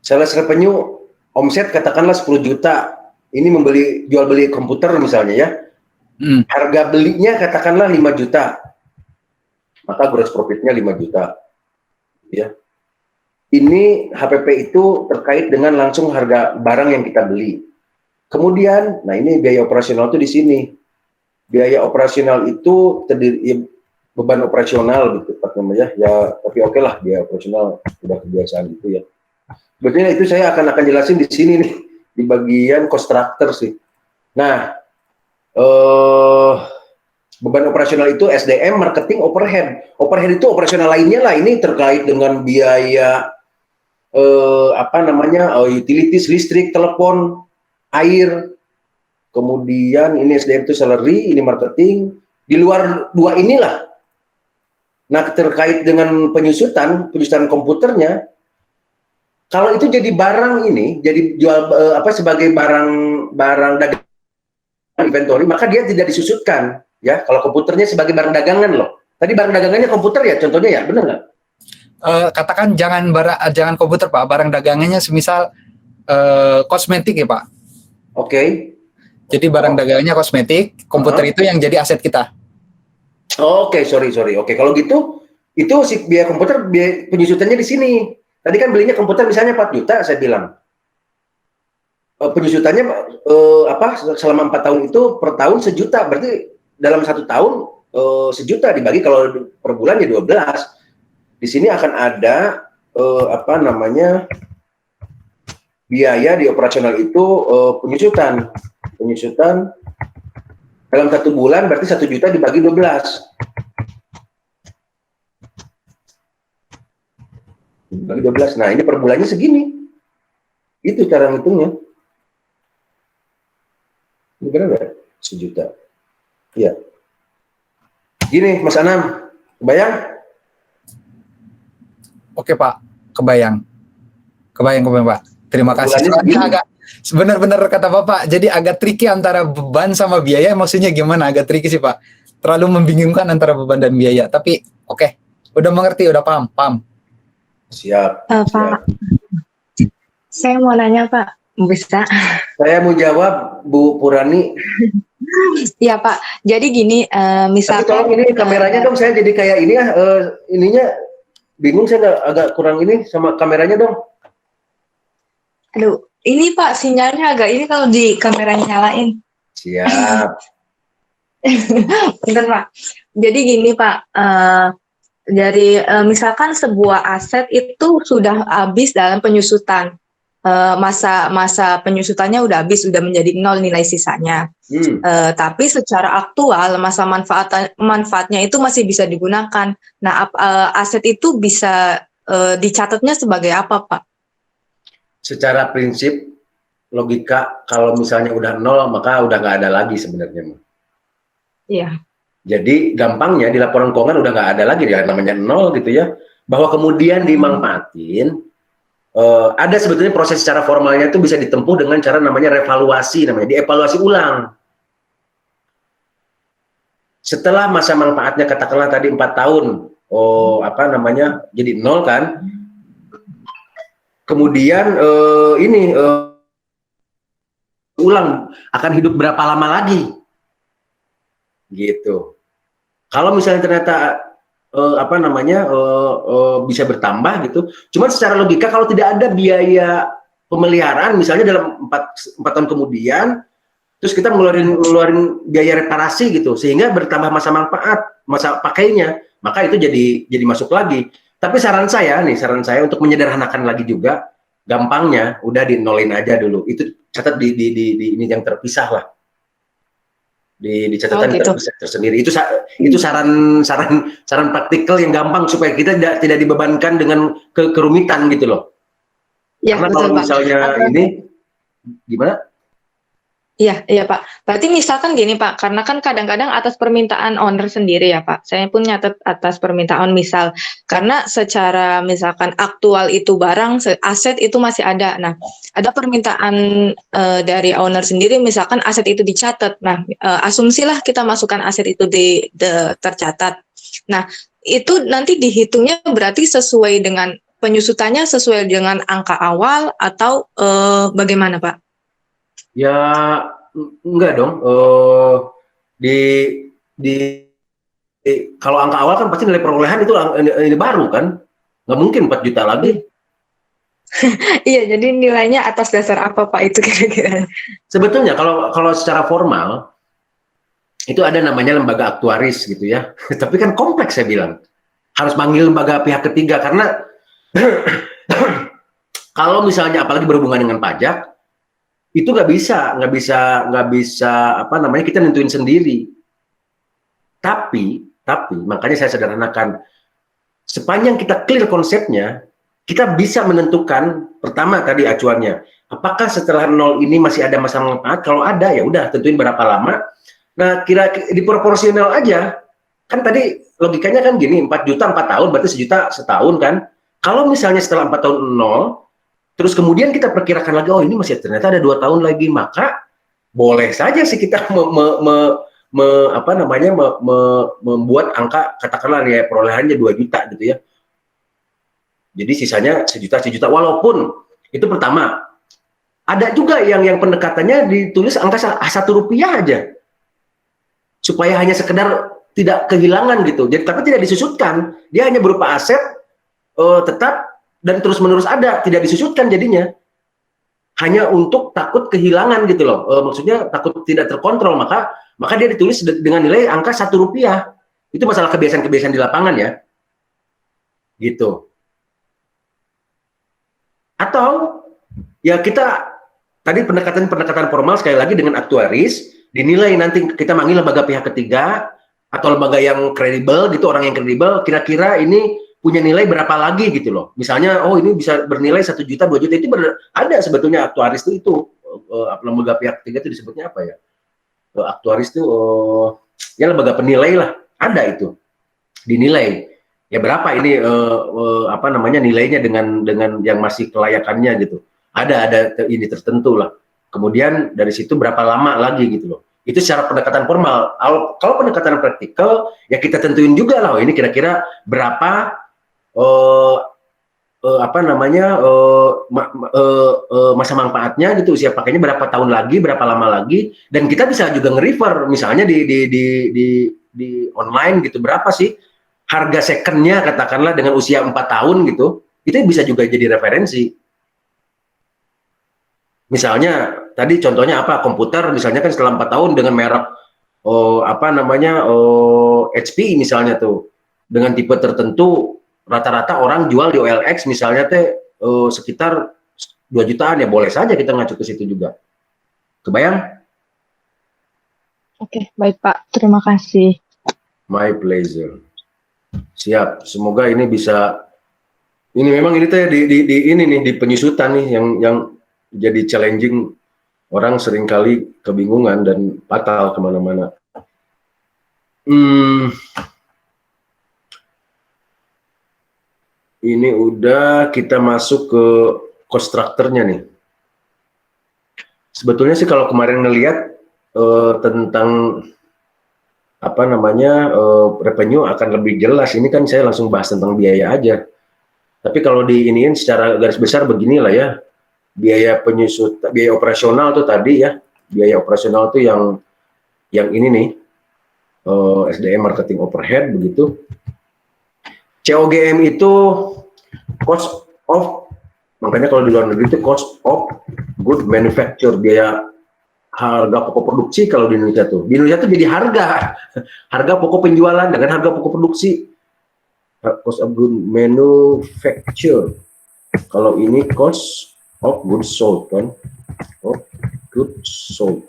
Sales revenue omset katakanlah 10 juta, ini jual beli komputer misalnya ya, harga belinya katakanlah 5 juta, maka gross profitnya 5 juta. Ya. Ini HPP itu terkait dengan langsung harga barang yang kita beli. Kemudian, nah ini biaya operasional itu di sini. Biaya operasional itu terdiri ya, beban operasional gitu namanya. Ya, tapi oke lah biaya operasional sudah kebiasaan gitu ya. Sebetulnya itu saya akan jelasin di sini nih di bagian cost structure sih. Nah, beban operasional itu SDM, marketing, overhead. Overhead itu operasional lainnya lah. Ini terkait dengan biaya utilities, listrik, telepon, air. Kemudian ini SDM itu salary, ini marketing. Di luar dua inilah. Nah, terkait dengan penyusutan komputernya, kalau itu jadi barang ini, jadi jual sebagai barang dagangan inventory, maka dia tidak disusutkan. Ya, kalau komputernya sebagai barang dagangan loh. Tadi barang dagangannya komputer ya, contohnya ya, benar nggak? Katakan jangan komputer Pak, barang dagangannya semisal kosmetik ya Pak. Oke. Jadi barang dagangannya kosmetik, komputer itu yang jadi aset kita. Oke, sorry. Oke, kalau gitu, itu si biaya komputer, biaya penyusutannya di sini. Tadi kan belinya komputer misalnya 4 juta, saya bilang. Penyusutannya selama 4 tahun itu per tahun 1 juta, berarti dalam 1 tahun 1 juta dibagi kalau per bulan ya 12. Di sini akan ada biaya di operasional itu penyusutan dalam 1 bulan berarti 1 juta dibagi 12. Bagi 12. Nah, ini per bulannya segini. Itu cara ngitungnya. Ini benar nggak? 1 juta. Iya. Gini, Mas Anam, kebayang? Oke Pak, kebayang Pak. Terima kasih. Agak benar-benar kata Bapak. Jadi agak tricky antara beban sama biaya. Maksudnya gimana? Agak tricky sih Pak. Terlalu membingungkan antara beban dan biaya. Tapi oke, udah mengerti, udah paham. Siap. Pak, saya mau nanya Pak, bisa? Saya mau jawab Bu Purani. Ya Pak, jadi gini, misalkan. Tapi tolong ini kameranya dong, saya jadi kayak ini ya, ininya bingung, saya agak kurang ini sama kameranya dong. Aduh, ini Pak sinyalnya agak ini kalau di kameranya nyalain. Siap. Bentar Pak. Jadi gini Pak, dari misalkan sebuah aset itu sudah habis dalam penyusutan, masa penyusutannya udah habis, udah menjadi 0 nilai sisanya. Tapi secara aktual masa manfaatnya itu masih bisa digunakan. Nah, aset itu bisa dicatatnya sebagai apa Pak? Secara prinsip logika, kalau misalnya udah 0 maka udah nggak ada lagi sebenarnya. Iya. Jadi gampangnya di laporan keuangan udah nggak ada lagi ya namanya 0 gitu ya. Bahwa kemudian dimanfaatin, ada sebetulnya proses secara formalnya itu bisa ditempuh dengan cara namanya revaluasi, dievaluasi ulang. Setelah masa manfaatnya katakanlah tadi 4 tahun, jadi 0 kan. Kemudian ulang akan hidup berapa lama lagi? Gitu. Kalau misalnya ternyata bisa bertambah gitu. Cuman secara logika kalau tidak ada biaya pemeliharaan misalnya dalam 4 tahun kemudian terus kita ngeluarin biaya reparasi gitu sehingga bertambah masa manfaat, masa pakainya, maka itu jadi masuk lagi. Tapi saran saya untuk menyederhanakan lagi juga, gampangnya udah di-nolin aja dulu. Itu catat di ini yang terpisah lah. Di catatan gitu. tersendiri. Itu saran praktikal yang gampang supaya kita tidak dibebankan dengan kerumitan gitu loh. Ya, karena betul, kalau Pak. misalnya ini gimana? Iya, iya Pak. Berarti misalkan gini Pak, karena kan kadang-kadang atas permintaan owner sendiri ya Pak. Saya pun nyatet atas permintaan misal, karena secara misalkan aktual itu barang, aset itu masih ada. Nah, ada permintaan dari owner sendiri, misalkan aset itu dicatat. Nah, asumsilah kita masukkan aset itu tercatat. Nah, itu nanti dihitungnya berarti sesuai dengan penyusutannya sesuai dengan angka awal atau bagaimana Pak? Ya enggak dong. Di di kalau angka awal kan pasti nilai perolehan itu ini baru kan, nggak mungkin 4 juta lagi. Iya, jadi nilainya atas dasar apa Pak itu kira-kira? Sebetulnya kalau secara formal itu ada namanya lembaga aktuaris gitu ya. Tapi kan kompleks saya bilang. Harus manggil lembaga pihak ketiga karena kalau misalnya apalagi berhubungan dengan pajak itu nggak bisa apa namanya kita nentuin sendiri. Tapi makanya saya sederhanakan. Sepanjang kita clear konsepnya, kita bisa menentukan pertama tadi acuannya. Apakah setelah 0 ini masih ada masa manfaat? Kalau ada ya udah tentuin berapa lama. Nah, kira diproporsional aja. Kan tadi logikanya kan gini, 4 juta 4 tahun berarti 1 juta setahun kan. Kalau misalnya setelah 4 tahun 0, terus kemudian kita perkirakan lagi, oh ini masih ternyata ada 2 tahun lagi, maka boleh saja sih kita membuat angka katakanlah ya perolehannya 2 juta gitu ya. Jadi sisanya 1 juta, walaupun itu pertama. Ada juga yang pendekatannya ditulis angka 1 rupiah aja. Supaya hanya sekedar tidak kehilangan gitu. Jadi tapi tidak disusutkan. Dia hanya berupa aset tetap dan terus-menerus ada, tidak disusutkan jadinya. Hanya untuk takut kehilangan gitu loh. Maksudnya takut tidak terkontrol, maka dia ditulis dengan nilai angka 1 rupiah. Itu masalah kebiasaan-kebiasaan di lapangan ya. Gitu. Atau ya kita tadi pendekatan formal sekali lagi dengan aktuaris, dinilai nanti kita manggil lembaga pihak ketiga atau lembaga yang kredibel gitu, orang yang kredibel, kira-kira ini punya nilai berapa lagi gitu loh. Misalnya, oh ini bisa bernilai 1 juta, 2 juta, itu ada sebetulnya aktuaris itu lembaga pihak ketiga itu disebutnya apa ya? Aktuaris itu ya lembaga penilai lah, ada itu dinilai ya berapa ini apa namanya nilainya dengan yang masih kelayakannya gitu. Ada ini tertentu lah. Kemudian dari situ berapa lama lagi gitu loh. Itu secara pendekatan formal. Kalau pendekatan praktikal ya kita tentuin juga lah, oh, ini kira-kira berapa apa namanya masa manfaatnya gitu, usia pakainya berapa tahun lagi, berapa lama lagi, dan kita bisa juga nge-refer misalnya di online gitu, berapa sih harga secondnya katakanlah dengan usia 4 tahun gitu, itu bisa juga jadi referensi. Misalnya tadi contohnya apa, komputer misalnya kan setelah 4 tahun dengan merek apa namanya HP misalnya tuh dengan tipe tertentu rata-rata orang jual di OLX misalnya sekitar 2 jutaan ya, boleh saja kita ngacu ke situ juga. Kebayang? Oke, baik Pak. Terima kasih. My pleasure. Siap. Semoga ini bisa. Ini memang ini teh di penyusutan nih yang jadi challenging, orang seringkali kebingungan dan fatal kemana-mana. Ini udah kita masuk ke cost structure-nya nih. Sebetulnya sih kalau kemarin ngelihat tentang apa namanya revenue akan lebih jelas. Ini kan saya langsung bahas tentang biaya aja. Tapi kalau diiniin secara garis besar beginilah ya. Biaya operasional tuh tadi ya, biaya operasional tuh yang ini nih, SDM marketing overhead begitu. COGM itu cost of, makanya kalau di luar negeri itu cost of good manufacture, biaya harga pokok produksi. Kalau di Indonesia tuh jadi harga pokok penjualan dengan harga pokok produksi, cost of good manufacture. Kalau ini cost of goods sold kan, of goods sold,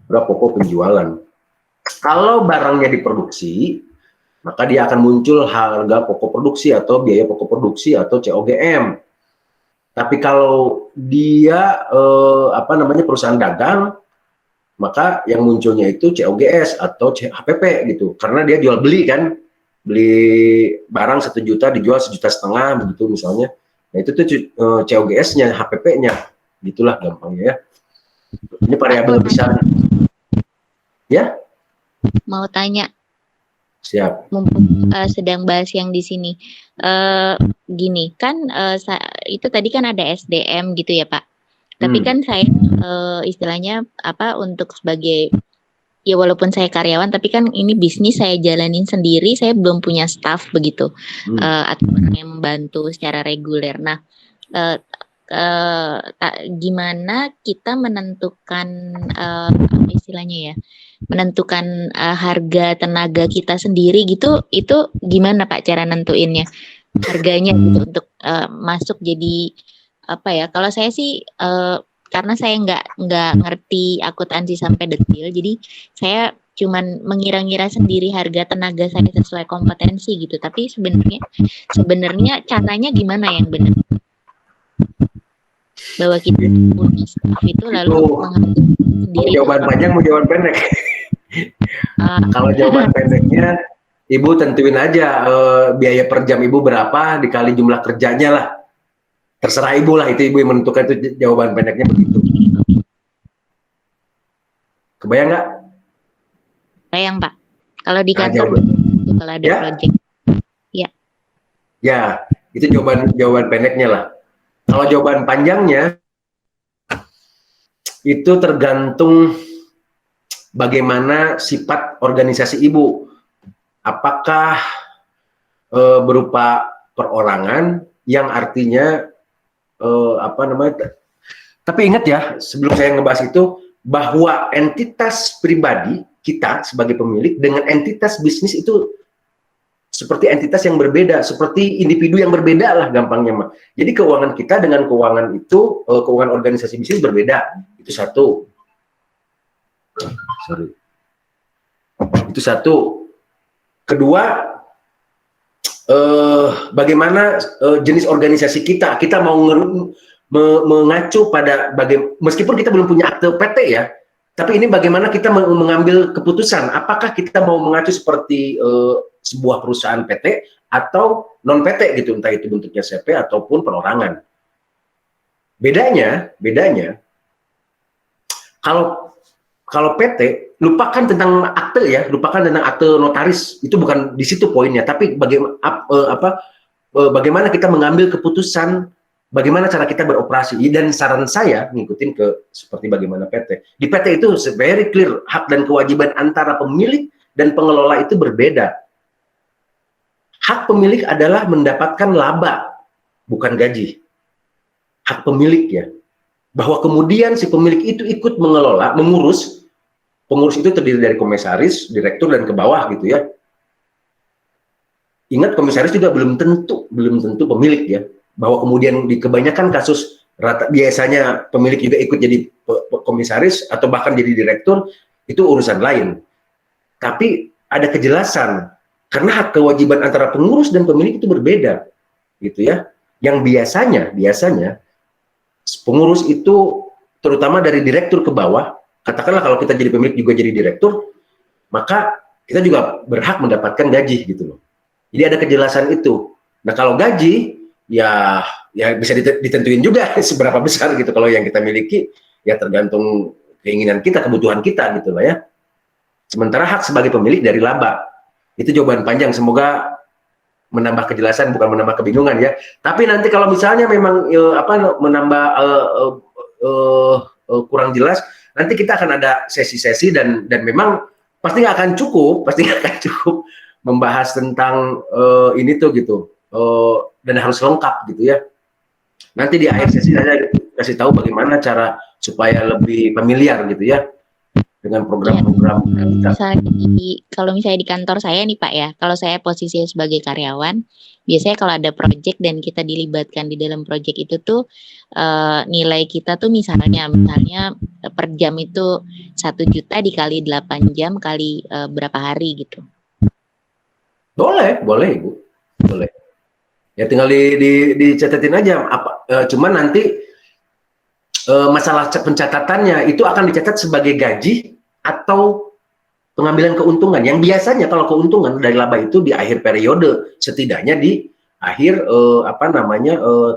berapa pokok penjualan. Kalau barangnya diproduksi, maka dia akan muncul harga pokok produksi atau biaya pokok produksi atau COGM. Tapi kalau dia apa namanya perusahaan dagang, maka yang munculnya itu COGS atau HPP gitu, karena dia jual beli kan, beli barang 1 juta dijual 1,5 juta begitu misalnya. Nah itu tuh COGS-nya, HPP-nya, gitulah gampangnya ya. Ini variabel besar. Ya? Mau tanya, Siap. mumpung sedang bahas yang di sini. Gini kan, itu tadi kan ada SDM gitu ya Pak. Tapi kan saya istilahnya apa, untuk sebagai, ya walaupun saya karyawan, tapi kan ini bisnis saya jalanin sendiri, saya belum punya staff begitu, atau orang yang membantu secara reguler. Nah, gimana kita menentukan apa istilahnya ya, menentukan harga tenaga kita sendiri gitu, itu gimana Pak cara nentuinnya harganya gitu untuk masuk jadi apa ya? Kalau saya sih karena saya nggak ngerti akuntansi sampai detail, jadi saya cuman mengira-ngira sendiri harga tenaga saya sesuai kompetensi gitu. Tapi sebenarnya caranya gimana yang benar? Bahwa kita punya staff itu lalu mengambil sendiri. Jawaban panjang mau jawaban pendek. Kalau jawaban pendeknya, Ibu tentuin aja biaya per jam Ibu berapa dikali jumlah kerjanya lah. Terserah Ibu lah, itu Ibu yang menentukan, itu jawaban pendeknya begitu. Kebayang nggak? Kebayang Pak. Kalau di kantor kalau ada project. Ya. Ya, itu jawaban pendeknya lah. Kalau jawaban panjangnya itu tergantung bagaimana sifat organisasi Ibu. Apakah berupa perorangan yang artinya apa namanya? Tapi ingat ya, sebelum saya ngebahas itu, bahwa entitas pribadi kita sebagai pemilik dengan entitas bisnis itu seperti entitas yang berbeda, seperti individu yang berbeda lah gampangnya mah. Jadi keuangan kita dengan keuangan itu, keuangan organisasi bisnis berbeda. Itu satu. Sorry. Itu satu. Kedua, bagaimana jenis organisasi kita mau mengacu pada meskipun kita belum punya akte PT ya, tapi ini bagaimana kita mengambil keputusan, apakah kita mau mengacu seperti sebuah perusahaan PT atau non PT gitu, entah itu bentuknya CP ataupun perorangan. Bedanya kalau PT, lupakan tentang akte ya, lupakan tentang akte notaris, itu bukan di situ poinnya, tapi bagaimana kita mengambil keputusan, bagaimana cara kita beroperasi. Dan saran saya ngikutin ke seperti bagaimana PT. Di PT itu very clear, hak dan kewajiban antara pemilik dan pengelola itu berbeda. Hak pemilik adalah mendapatkan laba, bukan gaji. Hak pemilik ya. Bahwa kemudian si pemilik itu ikut mengelola, mengurus. Pengurus itu terdiri dari komisaris, direktur, dan ke bawah gitu ya. Ingat, komisaris juga belum tentu pemilik ya. Bahwa kemudian di kebanyakan kasus biasanya pemilik juga ikut jadi komisaris atau bahkan jadi direktur, itu urusan lain. Tapi ada kejelasan karena hak kewajiban antara pengurus dan pemilik itu berbeda, gitu ya. Yang biasanya pengurus itu terutama dari direktur ke bawah, katakanlah kalau kita jadi pemilik juga jadi direktur, maka kita juga berhak mendapatkan gaji gitu loh. Jadi ada kejelasan itu. Nah kalau gaji ya bisa ditentuin juga seberapa besar gitu. Kalau yang kita miliki ya tergantung keinginan kita, kebutuhan kita gitu lah ya. Sementara hak sebagai pemilik dari laba. Itu jawaban panjang, semoga menambah kejelasan bukan menambah kebingungan ya. Tapi nanti kalau misalnya memang menambah kurang jelas, nanti kita akan ada sesi-sesi dan memang pasti nggak akan cukup membahas tentang ini tuh gitu. Dan harus lengkap gitu ya. Nanti di akhir sesi saya kasih tahu bagaimana cara supaya lebih familiar gitu ya dengan program-program kita. Kalau misalnya di kantor saya nih Pak ya, kalau saya posisinya sebagai karyawan, biasanya kalau ada project dan kita dilibatkan di dalam project itu tuh nilai kita tuh misalnya per jam itu 1 juta dikali 8 jam kali berapa hari gitu. Boleh Ibu, boleh. Ya tinggal dicatatin aja cuman nanti masalah pencatatannya itu akan dicatat sebagai gaji atau pengambilan keuntungan. Yang biasanya kalau keuntungan dari laba itu di akhir periode, setidaknya di akhir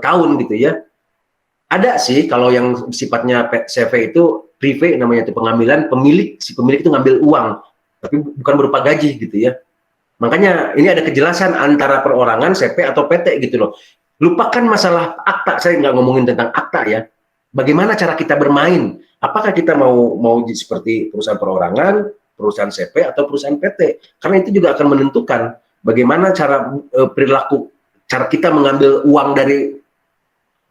tahun gitu ya. Ada sih kalau yang sifatnya CV itu prive namanya itu, pengambilan si pemilik itu ngambil uang, tapi bukan berupa gaji gitu ya. Makanya ini ada kejelasan antara perorangan, CP atau PT gitu loh. Lupakan masalah akta, saya nggak ngomongin tentang akta ya. Bagaimana cara kita bermain? Apakah kita mau seperti perusahaan perorangan, perusahaan CP atau perusahaan PT? Karena itu juga akan menentukan bagaimana cara perilaku, cara kita mengambil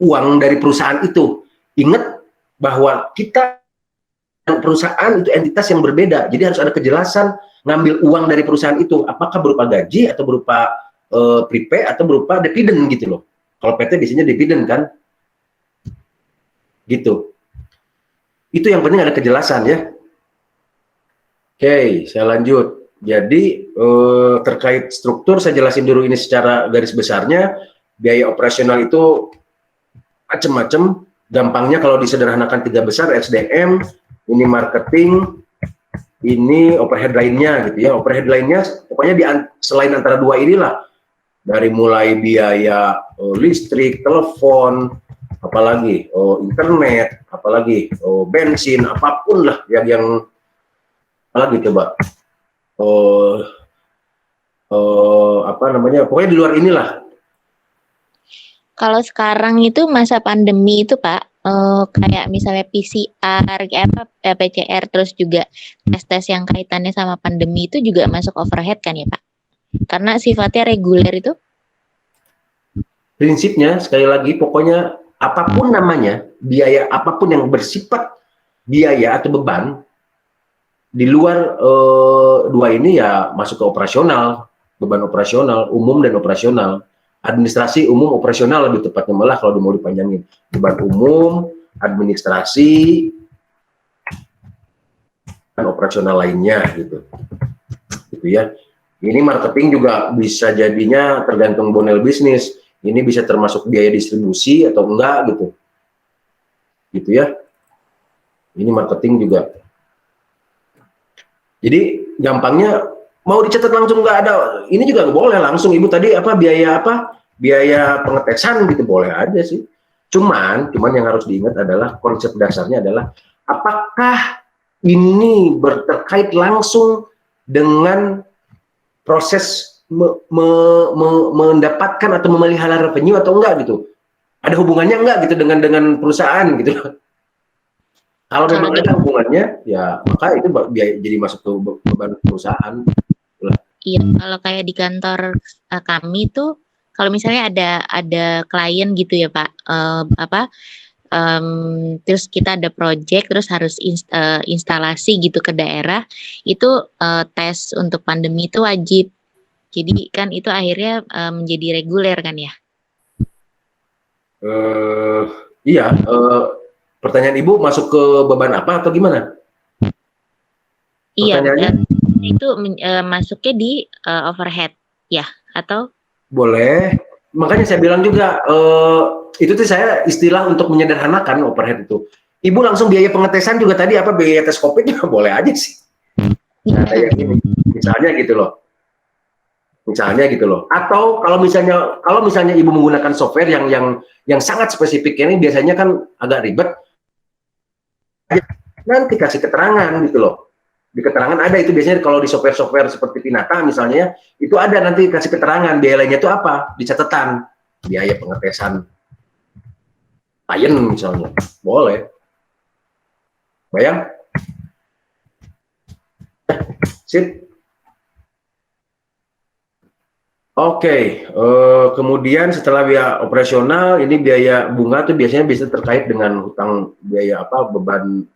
uang dari perusahaan itu. Ingat bahwa kita dan perusahaan itu entitas yang berbeda. Jadi harus ada kejelasan ngambil uang dari perusahaan itu, apakah berupa gaji atau berupa prepay atau berupa dividen gitu loh. Kalau PT biasanya dividen kan, gitu. Itu yang penting ada kejelasan ya. Oke, saya lanjut. Jadi terkait struktur saya jelasin dulu ini secara garis besarnya. Biaya operasional itu macam-macam. Gampangnya kalau disederhanakan 3 besar, SDM, ini marketing, ini overhead lainnya gitu ya. Overhead lainnya pokoknya selain antara 2 inilah, dari mulai biaya listrik, telepon, apalagi internet, apalagi bensin, apapun lah yang apalagi coba pokoknya di luar inilah. Kalau sekarang itu masa pandemi itu Pak, kayak misalnya PCR, PCR, terus juga tes-tes yang kaitannya sama pandemi itu juga masuk overhead kan ya Pak? Karena sifatnya reguler itu? Prinsipnya sekali lagi pokoknya apapun namanya, biaya apapun yang bersifat biaya atau beban di luar 2 ini ya masuk ke operasional, beban operasional, umum dan operasional. Administrasi, umum, operasional lebih tepatnya malah kalau mau dipanjangin. Beban umum, administrasi, dan operasional lainnya gitu. Gitu ya. Ini marketing juga bisa jadinya tergantung model bisnis. Ini bisa termasuk biaya distribusi atau enggak gitu. Gitu ya. Ini marketing juga. Jadi gampangnya mau dicatat langsung nggak ada, ini juga nggak boleh langsung. Ibu tadi biaya pengetesan gitu boleh aja sih. Cuman yang harus diingat adalah konsep dasarnya adalah apakah ini terkait langsung dengan proses mendapatkan atau memelihara revenue atau enggak gitu. Ada hubungannya enggak gitu dengan perusahaan gitu. Kalau memang ada hubungannya, ya maka itu jadi masuk ke beban perusahaan. Iya, kalau kayak di kantor kami tuh, kalau misalnya ada klien gitu ya Pak, terus kita ada project, terus harus instalasi gitu ke daerah, itu tes untuk pandemi itu wajib. Jadi kan itu akhirnya menjadi reguler kan ya? Iya. Pertanyaan Ibu masuk ke beban apa atau gimana? Iya, itu masuknya di overhead ya atau? Boleh. Makanya saya bilang juga itu tuh saya istilah untuk menyederhanakan overhead itu. Ibu langsung biaya pengetesan juga tadi biaya tes COVID juga boleh aja sih. Nah, kayak gini. Misalnya gitu loh. Atau kalau misalnya Ibu menggunakan software yang sangat spesifik ini biasanya kan agak ribet. Nanti kasih keterangan gitu loh. Di keterangan ada itu biasanya kalau di software seperti Pinata misalnya, itu ada nanti kasih keterangan biaya lainnya itu apa, di catatan. Biaya pengetesan klien misalnya. Boleh. Bayang? Sip. Oke, kemudian setelah biaya operasional, ini biaya bunga tuh biasanya bisa terkait dengan hutang biaya beban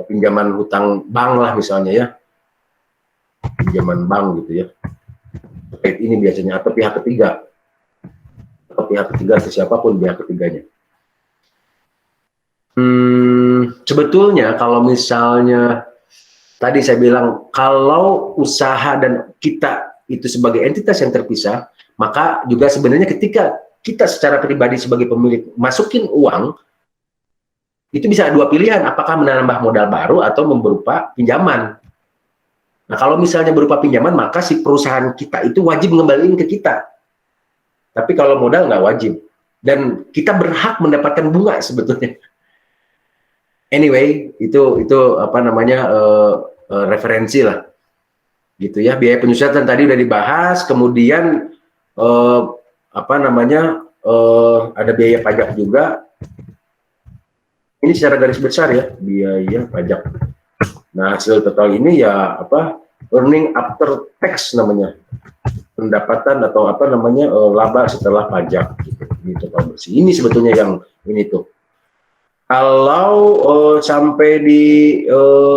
pinjaman hutang bank lah misalnya ya, pinjaman bank gitu ya. Terkait ini biasanya atau pihak ketiga atau siapapun pihak ketiganya. Sebetulnya kalau misalnya tadi saya bilang kalau usaha dan kita itu sebagai entitas yang terpisah, maka juga sebenarnya ketika kita secara pribadi sebagai pemilik masukin uang Itu bisa dua pilihan, apakah menambah modal baru atau berupa pinjaman. Nah, kalau misalnya berupa pinjaman, maka si perusahaan kita itu wajib mengembalikan ke kita. Tapi kalau modal nggak wajib. Dan kita berhak mendapatkan bunga sebetulnya. Anyway, itu apa namanya referensi lah. Gitu ya. Biaya penyusutan tadi udah dibahas, kemudian apa namanya ada biaya pajak juga. Ini secara garis besar ya, biaya pajak. Nah, hasil total ini ya apa? Earning after tax namanya. Pendapatan atau apa namanya laba setelah pajak gitu. Ini total bersih. Ini sebetulnya yang ini tuh. Kalau sampai di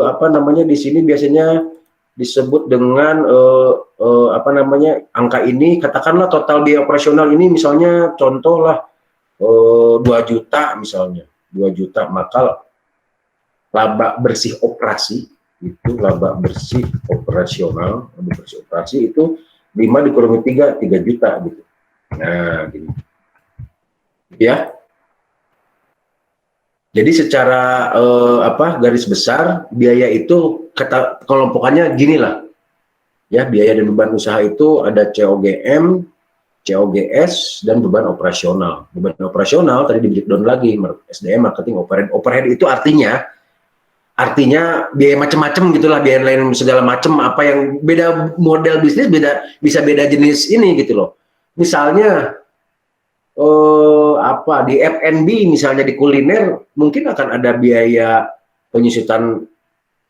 apa namanya di sini biasanya disebut dengan apa namanya angka ini, katakanlah total biaya operasional ini misalnya contoh lah 2 juta misalnya. 2 juta, maka laba bersih operasi itu laba bersih operasional, laba bersih operasi itu 5 dikurangi 3 juta gitu. Nah, gini. Ya. Jadi secara apa garis besar biaya itu kata kelompokannya gini lah. Ya, biaya dan beban usaha itu ada COGM, COGS, dan beban operasional. Beban operasional tadi di breakdown lagi, SDM, marketing, overhead. Overhead itu artinya biaya macam-macam gitulah, biaya lain segala macam, apa yang beda model bisnis bisa beda jenis ini gitu loh. Misalnya apa di F&B misalnya di kuliner mungkin akan ada biaya penyusutan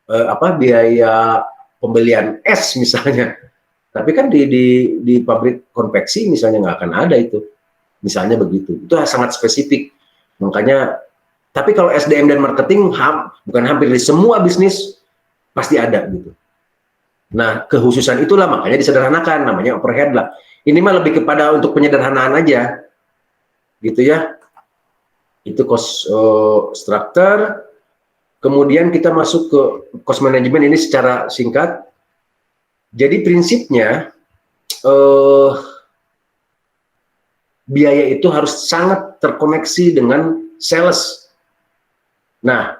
apa biaya pembelian es misalnya. Tapi kan di pabrik konveksi misalnya nggak akan ada itu. Misalnya begitu. Itu sangat spesifik. Makanya, tapi kalau SDM dan marketing, bukan hampir di semua bisnis, pasti ada gitu. Nah, kekhususan itulah makanya disederhanakan, namanya overhead lah. Ini mah lebih kepada untuk penyederhanaan aja. Gitu ya. Itu cost structure. Kemudian kita masuk ke cost management ini secara singkat. Jadi prinsipnya biaya itu harus sangat terkoneksi dengan sales. Nah,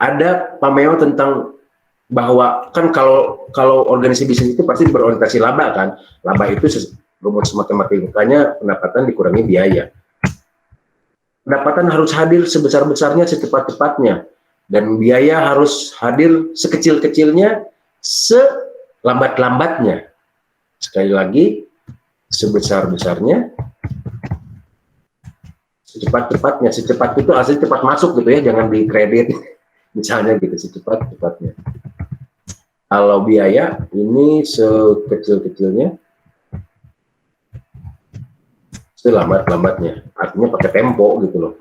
ada pameo tentang bahwa kan kalau organisasi bisnis itu pasti berorientasi laba kan. Laba itu rumus matematikanya pendapatan dikurangi biaya. Pendapatan harus hadir sebesar-besarnya secepat-cepatnya dan biaya harus hadir sekecil-kecilnya selambat-lambatnya. Sekali lagi, sebesar-besarnya, secepat-cepatnya. Secepat itu asli cepat masuk gitu ya, jangan di kredit. Misalnya gitu, secepat-cepatnya. Kalau biaya, ini sekecil-kecilnya, selambat-lambatnya. Artinya pakai tempo gitu loh,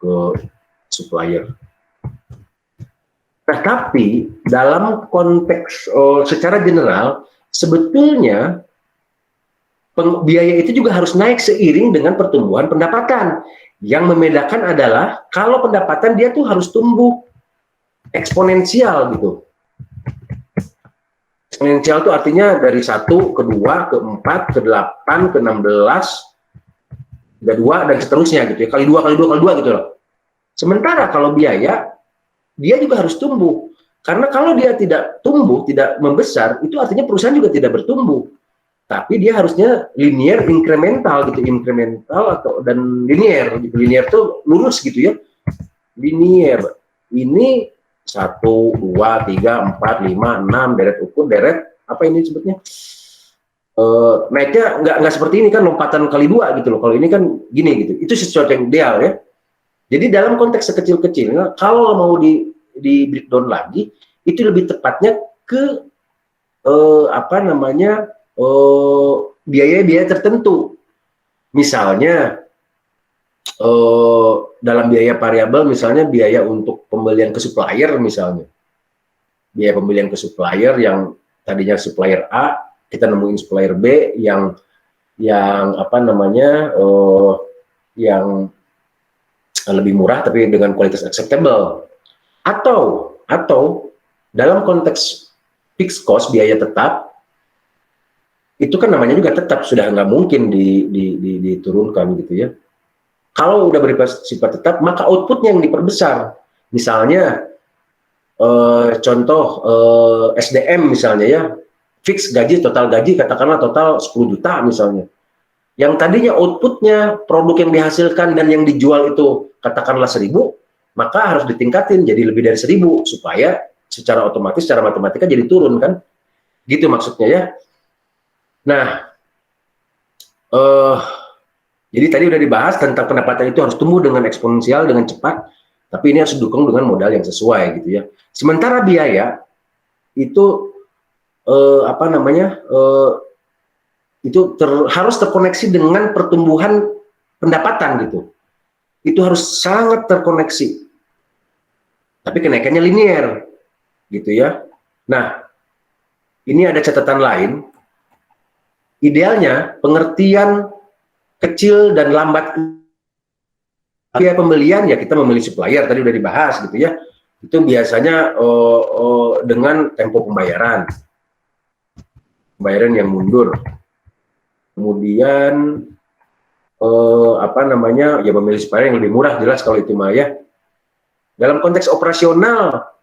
ke supplier. Nah, tapi dalam konteks secara general, sebetulnya biaya itu juga harus naik seiring dengan pertumbuhan pendapatan. Yang membedakan adalah kalau pendapatan dia tuh harus tumbuh eksponensial gitu. Eksponensial itu artinya dari 1 ke 2 ke 4 ke 8 ke 16 ke 2 dan seterusnya gitu ya. Kali 2 gitu loh. Sementara kalau biaya dia juga harus tumbuh. Karena kalau dia tidak tumbuh, tidak membesar, itu artinya perusahaan juga tidak bertumbuh. Tapi dia harusnya linear incremental gitu, incremental dan linear gitu. Linear itu lurus gitu ya. Linear. Ini 1, 2, 3, 4, 5, 6 deret ukur, deret apa ini sebutnya? Naiknya nggak seperti ini kan lompatan kali 2 gitu loh. Kalau ini kan gini gitu. Itu sesuatu yang ideal ya. Jadi dalam konteks sekecil-kecilnya, kalau mau di breakdown lagi, itu lebih tepatnya ke apa namanya biaya-biaya tertentu. Misalnya dalam biaya variabel, misalnya biaya untuk pembelian ke supplier misalnya, biaya pembelian ke supplier yang tadinya supplier A, kita nemuin supplier B yang apa namanya yang lebih murah tapi dengan kualitas acceptable, atau dalam konteks fixed cost biaya tetap itu kan namanya juga tetap, sudah nggak mungkin diturunkan gitu ya. Kalau udah bersifat tetap, maka outputnya yang diperbesar. Misalnya, contoh SDM misalnya ya, fix gaji, total gaji, katakanlah total 10 juta misalnya. Yang tadinya outputnya, produk yang dihasilkan dan yang dijual itu katakanlah 1.000, maka harus ditingkatin jadi lebih dari 1.000, supaya secara otomatis, secara matematika jadi turun kan. Gitu maksudnya ya. Nah, jadi tadi udah dibahas tentang pendapatan itu harus tumbuh dengan eksponensial, dengan cepat, tapi ini harus didukung dengan modal yang sesuai gitu ya. Sementara biaya itu harus terkoneksi dengan pertumbuhan pendapatan gitu. Itu harus sangat terkoneksi. Tapi kenaikannya linear gitu ya. Nah, ini ada catatan lain. Idealnya pengertian kecil dan lambat biaya pembelian ya kita memilih supplier, tadi udah dibahas gitu ya. Itu biasanya dengan tempo pembayaran yang mundur. Kemudian ya memilih supplier yang lebih murah, jelas kalau itu mah ya. Dalam konteks operasional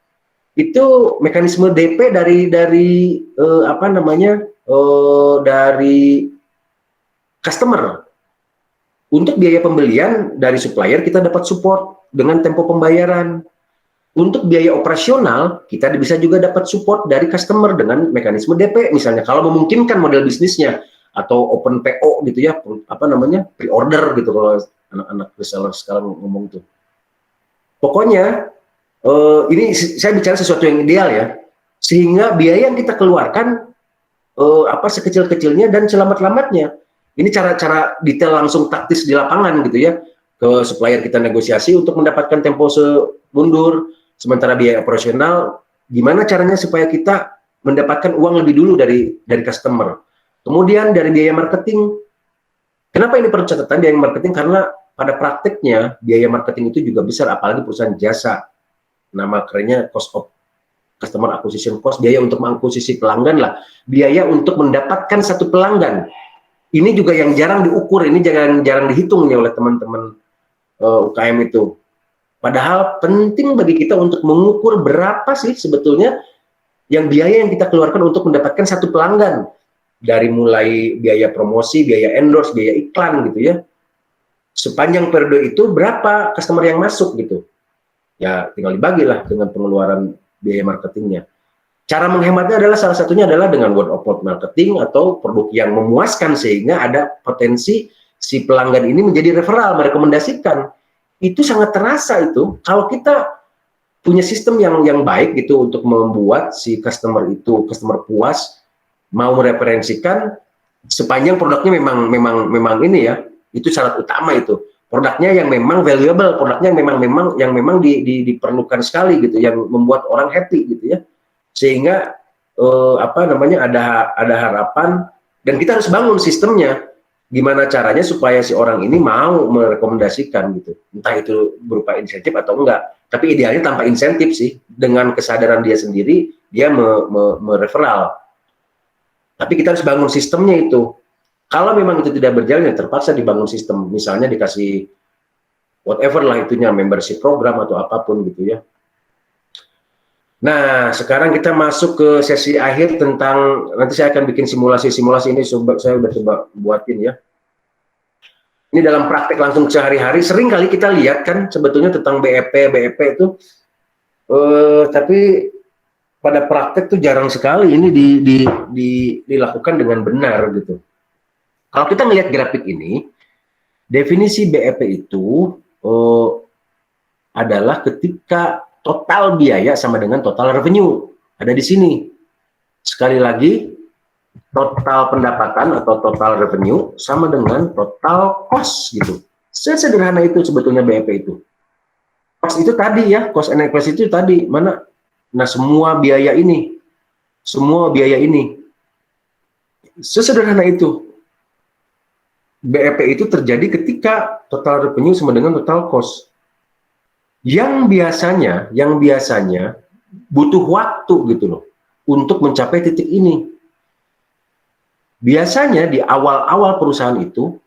itu mekanisme DP dari customer. Untuk biaya pembelian dari supplier kita dapat support dengan tempo pembayaran. Untuk biaya operasional kita bisa juga dapat support dari customer dengan mekanisme DP misalnya kalau memungkinkan model bisnisnya, atau open PO gitu ya, pre-order gitu kalau anak-anak reseller sekarang ngomong tuh. Pokoknya ini saya bicara sesuatu yang ideal ya, sehingga biaya yang kita keluarkan sekecil-kecilnya dan selamat-lambatnya. Ini cara-cara detail langsung taktis di lapangan gitu ya, ke supplier kita negosiasi untuk mendapatkan tempo mundur, sementara biaya operasional gimana caranya supaya kita mendapatkan uang lebih dulu dari customer. Kemudian dari biaya marketing, kenapa ini perlu catatan biaya marketing? Karena pada prakteknya biaya marketing itu juga besar, apalagi perusahaan jasa. Nama kerennya cost of customer acquisition cost, biaya untuk mengakuisisi pelanggan lah, biaya untuk mendapatkan satu pelanggan. Ini juga yang jarang diukur, ini jarang dihitung nih oleh teman-teman UKM itu. Padahal penting bagi kita untuk mengukur berapa sih sebetulnya biaya yang kita keluarkan untuk mendapatkan satu pelanggan. Dari mulai biaya promosi, biaya endorse, biaya iklan gitu ya. Sepanjang periode itu berapa customer yang masuk gitu. Ya tinggal dibagilah dengan pengeluaran biaya marketingnya. Cara menghematnya adalah salah satunya adalah dengan word of mouth marketing atau produk yang memuaskan sehingga ada potensi si pelanggan ini menjadi referral, merekomendasikan. Itu sangat terasa itu kalau kita punya sistem yang baik gitu untuk membuat si customer puas, mau mereferensikan sepanjang produknya memang ini ya, itu syarat utama itu. Produknya yang memang valuable, produknya yang memang diperlukan sekali gitu, yang membuat orang happy gitu ya. Sehingga ada harapan dan kita harus bangun sistemnya gimana caranya supaya si orang ini mau merekomendasikan gitu, entah itu berupa insentif atau enggak, tapi idealnya tanpa insentif sih, dengan kesadaran dia sendiri dia mereferral. Tapi kita harus bangun sistemnya itu. Kalau memang itu tidak berjalan ya terpaksa dibangun sistem, misalnya dikasih whatever lah itunya, membership program atau apapun gitu ya. Nah, sekarang kita masuk ke sesi akhir tentang, nanti saya akan bikin simulasi ini, saya udah coba buatin ya. Ini dalam praktek langsung sehari-hari, sering kali kita lihat kan sebetulnya tentang BEP itu, tapi pada praktek tuh jarang sekali ini dilakukan dengan benar gitu. Kalau kita melihat grafik ini, definisi BEP itu adalah ketika total biaya sama dengan total revenue. Ada di sini. Sekali lagi, total pendapatan atau total revenue sama dengan total cost gitu. Sesederhana itu sebetulnya BEP itu. Cost itu tadi ya, cost and expense itu tadi. Mana? Nah, semua biaya ini. Sesederhana itu. BEP itu terjadi ketika total revenue sama dengan total cost. Yang biasanya butuh waktu gitu loh untuk mencapai titik ini. Biasanya di awal-awal perusahaan itu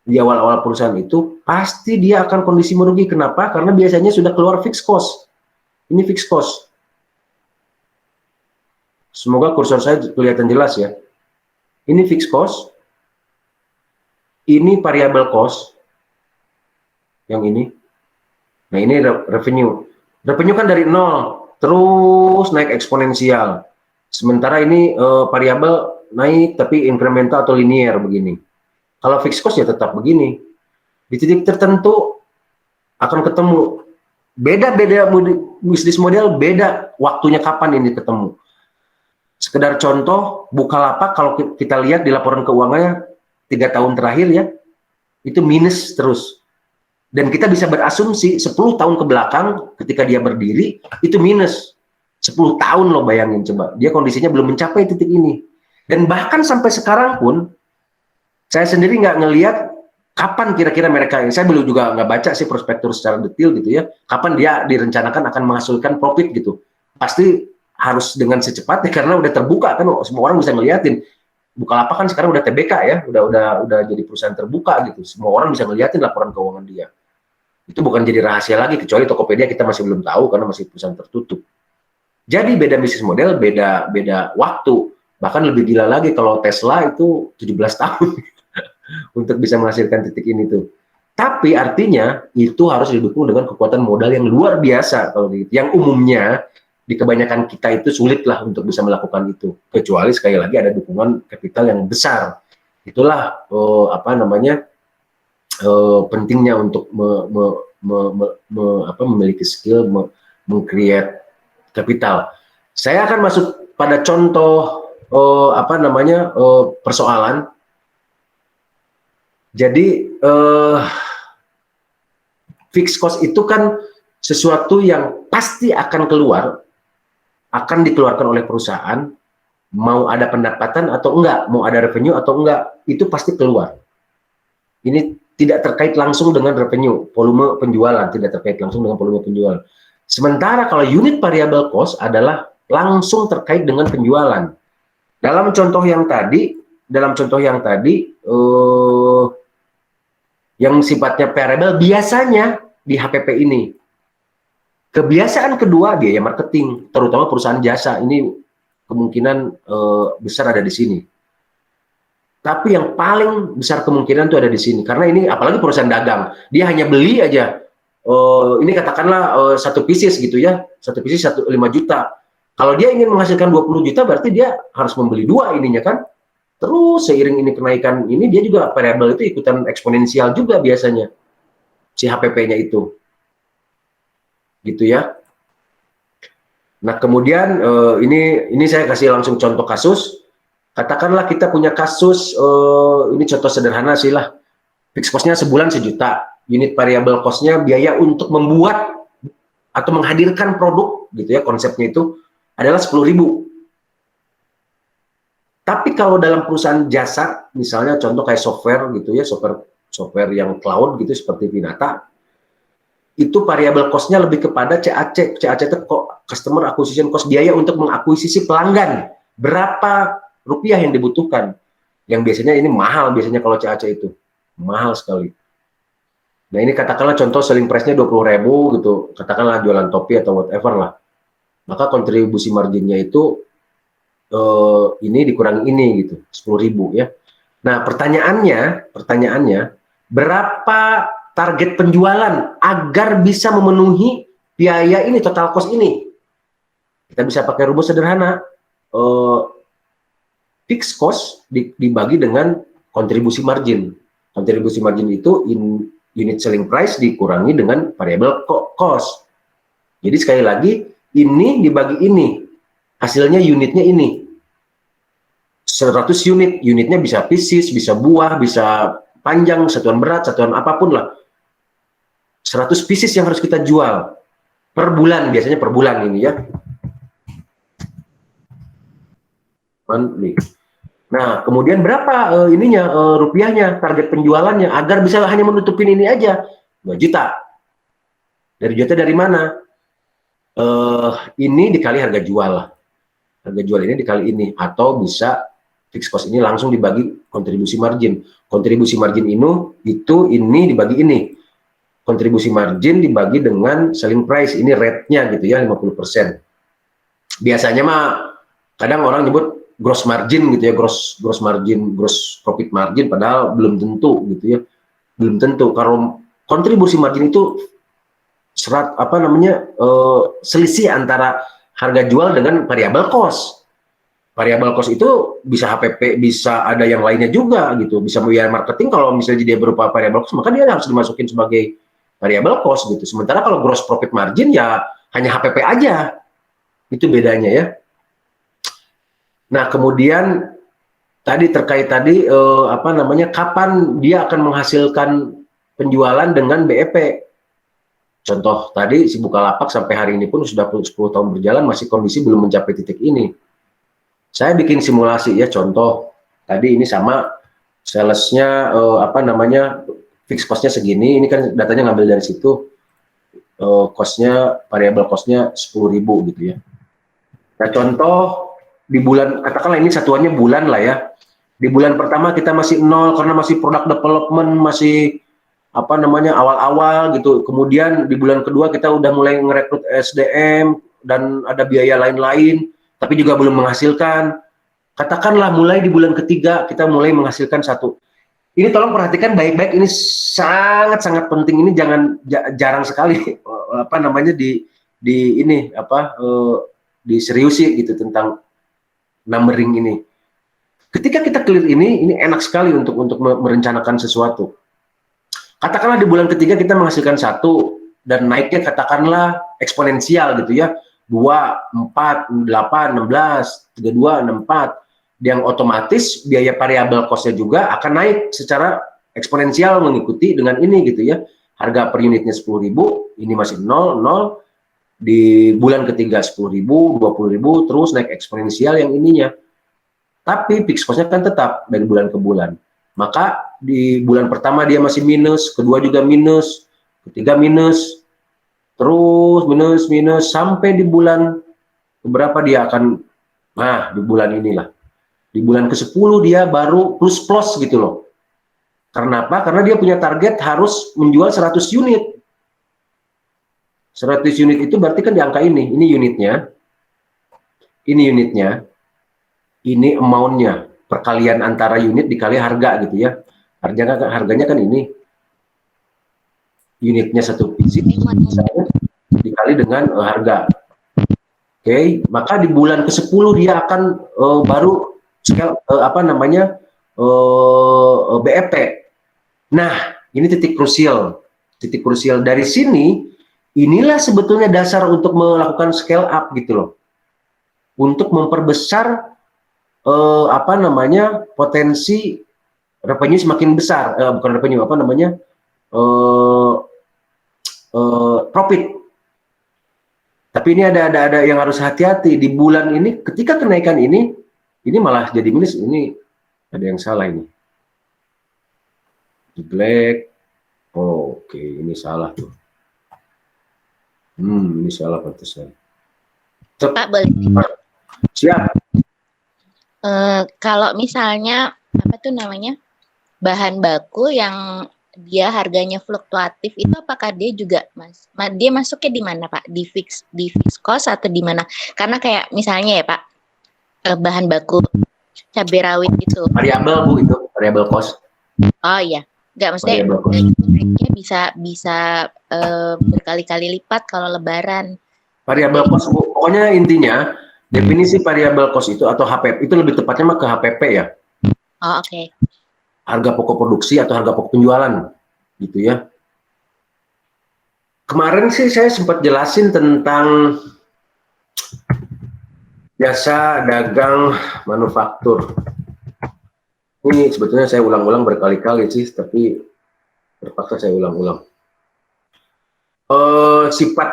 di awal-awal perusahaan itu, pasti dia akan kondisi merugi. Kenapa? Karena biasanya sudah keluar fixed cost. Ini fixed cost. Semoga kursor saya kelihatan jelas ya. Ini fixed cost. Ini variable cost. Yang ini. Nah, ini revenue. Revenue kan dari nol, terus naik eksponensial. Sementara ini variabel naik, tapi incremental atau linear begini. Kalau fixed cost ya tetap begini. Di titik tertentu akan ketemu. Beda-beda bisnis model, beda waktunya kapan ini ketemu. Sekedar contoh, Bukalapak kalau kita lihat di laporan keuangannya 3 tahun terakhir ya, itu minus terus. Dan kita bisa berasumsi 10 tahun ke belakang ketika dia berdiri, itu minus. 10 tahun loh, bayangin coba. Dia kondisinya belum mencapai titik ini. Dan bahkan sampai sekarang pun, saya sendiri nggak ngelihat kapan kira-kira mereka ini. Saya belum juga nggak baca sih prospektur secara detail gitu ya. Kapan dia direncanakan akan menghasilkan profit gitu. Pasti harus dengan secepatnya karena udah terbuka kan, semua orang bisa ngeliatin. Bukalapak kan sekarang udah TBK ya, udah jadi perusahaan terbuka gitu. Semua orang bisa ngeliatin laporan keuangan dia. Itu bukan jadi rahasia lagi, kecuali Tokopedia kita masih belum tahu karena masih perusahaan tertutup. Jadi beda bisnis model, beda waktu. Bahkan lebih gila lagi kalau Tesla itu 17 tahun untuk bisa menghasilkan titik ini tuh. Tapi artinya itu harus didukung dengan kekuatan modal yang luar biasa kalau gitu. Yang umumnya di kebanyakan kita itu sulit lah untuk bisa melakukan itu. Kecuali sekali lagi ada dukungan kapital yang besar. Itulah pentingnya untuk memiliki skill meng-create kapital. Saya akan masuk pada contoh persoalan. Jadi fixed cost itu kan sesuatu yang pasti akan keluar, akan dikeluarkan oleh perusahaan, mau ada pendapatan atau enggak, mau ada revenue atau enggak, itu pasti keluar. Ini tidak terkait langsung dengan revenue, volume penjualan, tidak terkait langsung dengan volume penjualan. Sementara kalau unit variable cost adalah langsung terkait dengan penjualan. Dalam contoh yang tadi, yang sifatnya variable biasanya di HPP ini. Kebiasaan kedua biaya marketing, terutama perusahaan jasa ini kemungkinan besar ada di sini. Tapi yang paling besar kemungkinan itu ada di sini, karena ini apalagi perusahaan dagang, dia hanya beli aja. Ini katakanlah satu pieces gitu ya, satu pieces 5 juta. Kalau dia ingin menghasilkan 20 juta, berarti dia harus membeli 2 ininya kan. Terus seiring ini kenaikan ini, dia juga variabel itu ikutan eksponensial juga biasanya, si HPP-nya itu. Gitu ya. Nah kemudian ini saya kasih langsung contoh kasus. Katakanlah kita punya kasus, ini contoh sederhana sih lah. Fixed cost-nya sebulan 1 juta. Unit variable cost-nya biaya untuk membuat atau menghadirkan produk gitu ya, konsepnya itu adalah 10.000. Tapi kalau dalam perusahaan jasa, misalnya contoh kayak software gitu ya, software yang cloud gitu seperti Vinata, itu variable cost-nya lebih kepada CAC. CAC itu customer acquisition cost, biaya untuk mengakuisisi pelanggan. Berapa rupiah yang dibutuhkan? Yang biasanya ini mahal, biasanya kalau CAC itu. Mahal sekali. Nah ini katakanlah contoh selling price-nya 20.000 gitu, katakanlah jualan topi atau whatever lah. Maka kontribusi marginnya itu ini dikurangi ini gitu, 10.000 ya. Nah pertanyaannya berapa target penjualan agar bisa memenuhi biaya ini, total cost ini? Kita bisa pakai rumus sederhana, fixed cost dibagi dengan kontribusi margin. Kontribusi margin itu unit selling price dikurangi dengan variable cost. Jadi sekali lagi, ini dibagi ini, hasilnya unitnya ini. 100 unitnya bisa pieces, bisa buah, bisa panjang, satuan berat, satuan apapun lah. 100 pieces yang harus kita jual per bulan, biasanya per bulan ini ya. Monthly. Nah, kemudian berapa rupiahnya, target penjualannya, agar bisa hanya menutupin ini aja, 2 juta. Dari juta dari mana? Ini dikali harga jual lah. Harga jual ini dikali ini, atau bisa fixed cost ini langsung dibagi kontribusi margin. Kontribusi margin ini dibagi ini. Kontribusi margin dibagi dengan selling price, ini rate-nya gitu ya, 50%. Biasanya mah kadang orang nyebut gross margin gitu ya, gross margin, gross profit margin, padahal belum tentu gitu ya. Belum tentu. Kalau kontribusi margin itu selisih antara harga jual dengan variable cost. Variable cost itu bisa HPP, bisa ada yang lainnya juga gitu. Bisa biaya marketing, kalau misalnya dia berupa variable cost, maka dia harus dimasukin sebagai variable cost gitu. Sementara kalau gross profit margin ya hanya HPP aja. Itu bedanya ya. Nah, kemudian terkait kapan dia akan menghasilkan penjualan dengan BEP. Contoh tadi si Bukalapak sampai hari ini pun sudah 10 tahun berjalan masih kondisi belum mencapai titik ini. Saya bikin simulasi ya, contoh tadi ini sama salesnya fixed cost-nya segini, ini kan datanya ngambil dari situ, variable cost-nya 10.000 gitu ya. Nah, contoh di bulan, katakanlah ini satuannya bulan lah ya. Di bulan pertama kita masih nol karena masih product development, masih awal-awal gitu. Kemudian di bulan kedua kita udah mulai ngerekrut SDM dan ada biaya lain-lain, tapi juga belum menghasilkan. Katakanlah mulai di bulan ketiga kita mulai menghasilkan satu. Ini tolong perhatikan baik-baik, ini sangat-sangat penting, ini jarang sekali diseriusi gitu tentang numbering ini. Ketika kita clear ini enak sekali untuk merencanakan sesuatu. Katakanlah di bulan ketiga kita menghasilkan satu dan naiknya katakanlah eksponensial gitu ya, 2, 4, 8, 16, 32, 64, yang otomatis biaya variabel cost-nya juga akan naik secara eksponensial mengikuti dengan ini gitu ya. Harga per unitnya 10.000, ini masih 0, di bulan ketiga 10.000, 20.000, terus naik eksponensial yang ininya. Tapi fixed cost-nya kan tetap dari bulan ke bulan. Maka di bulan pertama dia masih minus, kedua juga minus, ketiga minus, terus minus, sampai di bulan berapa dia akan, di bulan inilah. Di bulan ke-10 dia baru plus gitu loh. Karena apa? Karena dia punya target harus menjual 100 unit. 100 unit itu berarti kan di angka ini unitnya, ini amount-nya. Perkalian antara unit dikali harga gitu ya. Harganya kan ini. Unitnya satu fisik misalnya dikali dengan harga. Oke, maka di bulan ke-10 dia akan baru scale BEP. Nah, ini titik krusial. Dari sini inilah sebetulnya dasar untuk melakukan scale up gitu loh. Untuk memperbesar potensi revenue semakin besar, bukan revenue, profit. Tapi ini ada yang harus hati-hati di bulan ini. Ketika kenaikan ini malah jadi minus. Ini ada yang salah ini. Di black. Oke, ini salah tuh. Ini salah pantesan. Pak, boleh? Siap. Kalau misalnya bahan baku yang dia harganya fluktuatif itu, apakah dia juga dia masuknya di mana Pak? Di fixed cost atau di mana? Karena kayak misalnya ya Pak, bahan baku cabai rawit itu Variabel Bu, itu variable cost. Oh iya, nggak, maksudnya naiknya bisa berkali-kali lipat kalau lebaran. Variable cost Bu, pokoknya intinya definisi variable cost itu atau HPP itu lebih tepatnya mah ke HPP ya. Oh, oke. Harga pokok produksi atau harga pokok penjualan gitu ya. Kemarin sih saya sempat jelasin tentang jasa dagang manufaktur. Ini sebetulnya saya ulang-ulang berkali-kali sih, tapi terpaksa saya ulang-ulang. Sifat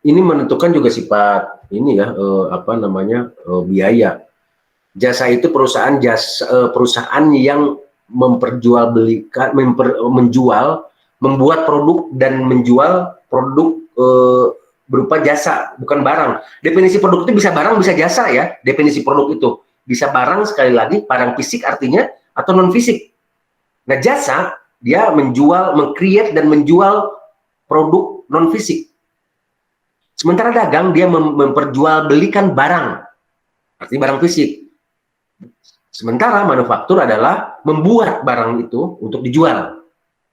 ini menentukan juga sifat ini ya, biaya. Jasa itu perusahaan yang membuat produk dan menjual produk berupa jasa, bukan barang. Definisi produk itu bisa barang, bisa jasa ya. Definisi produk itu bisa barang, sekali lagi barang fisik artinya atau non fisik. Nah, jasa dia menjual, meng-create dan menjual produk non fisik. Sementara dagang dia memperjualbelikan barang, artinya barang fisik. Sementara manufaktur adalah membuat barang itu untuk dijual,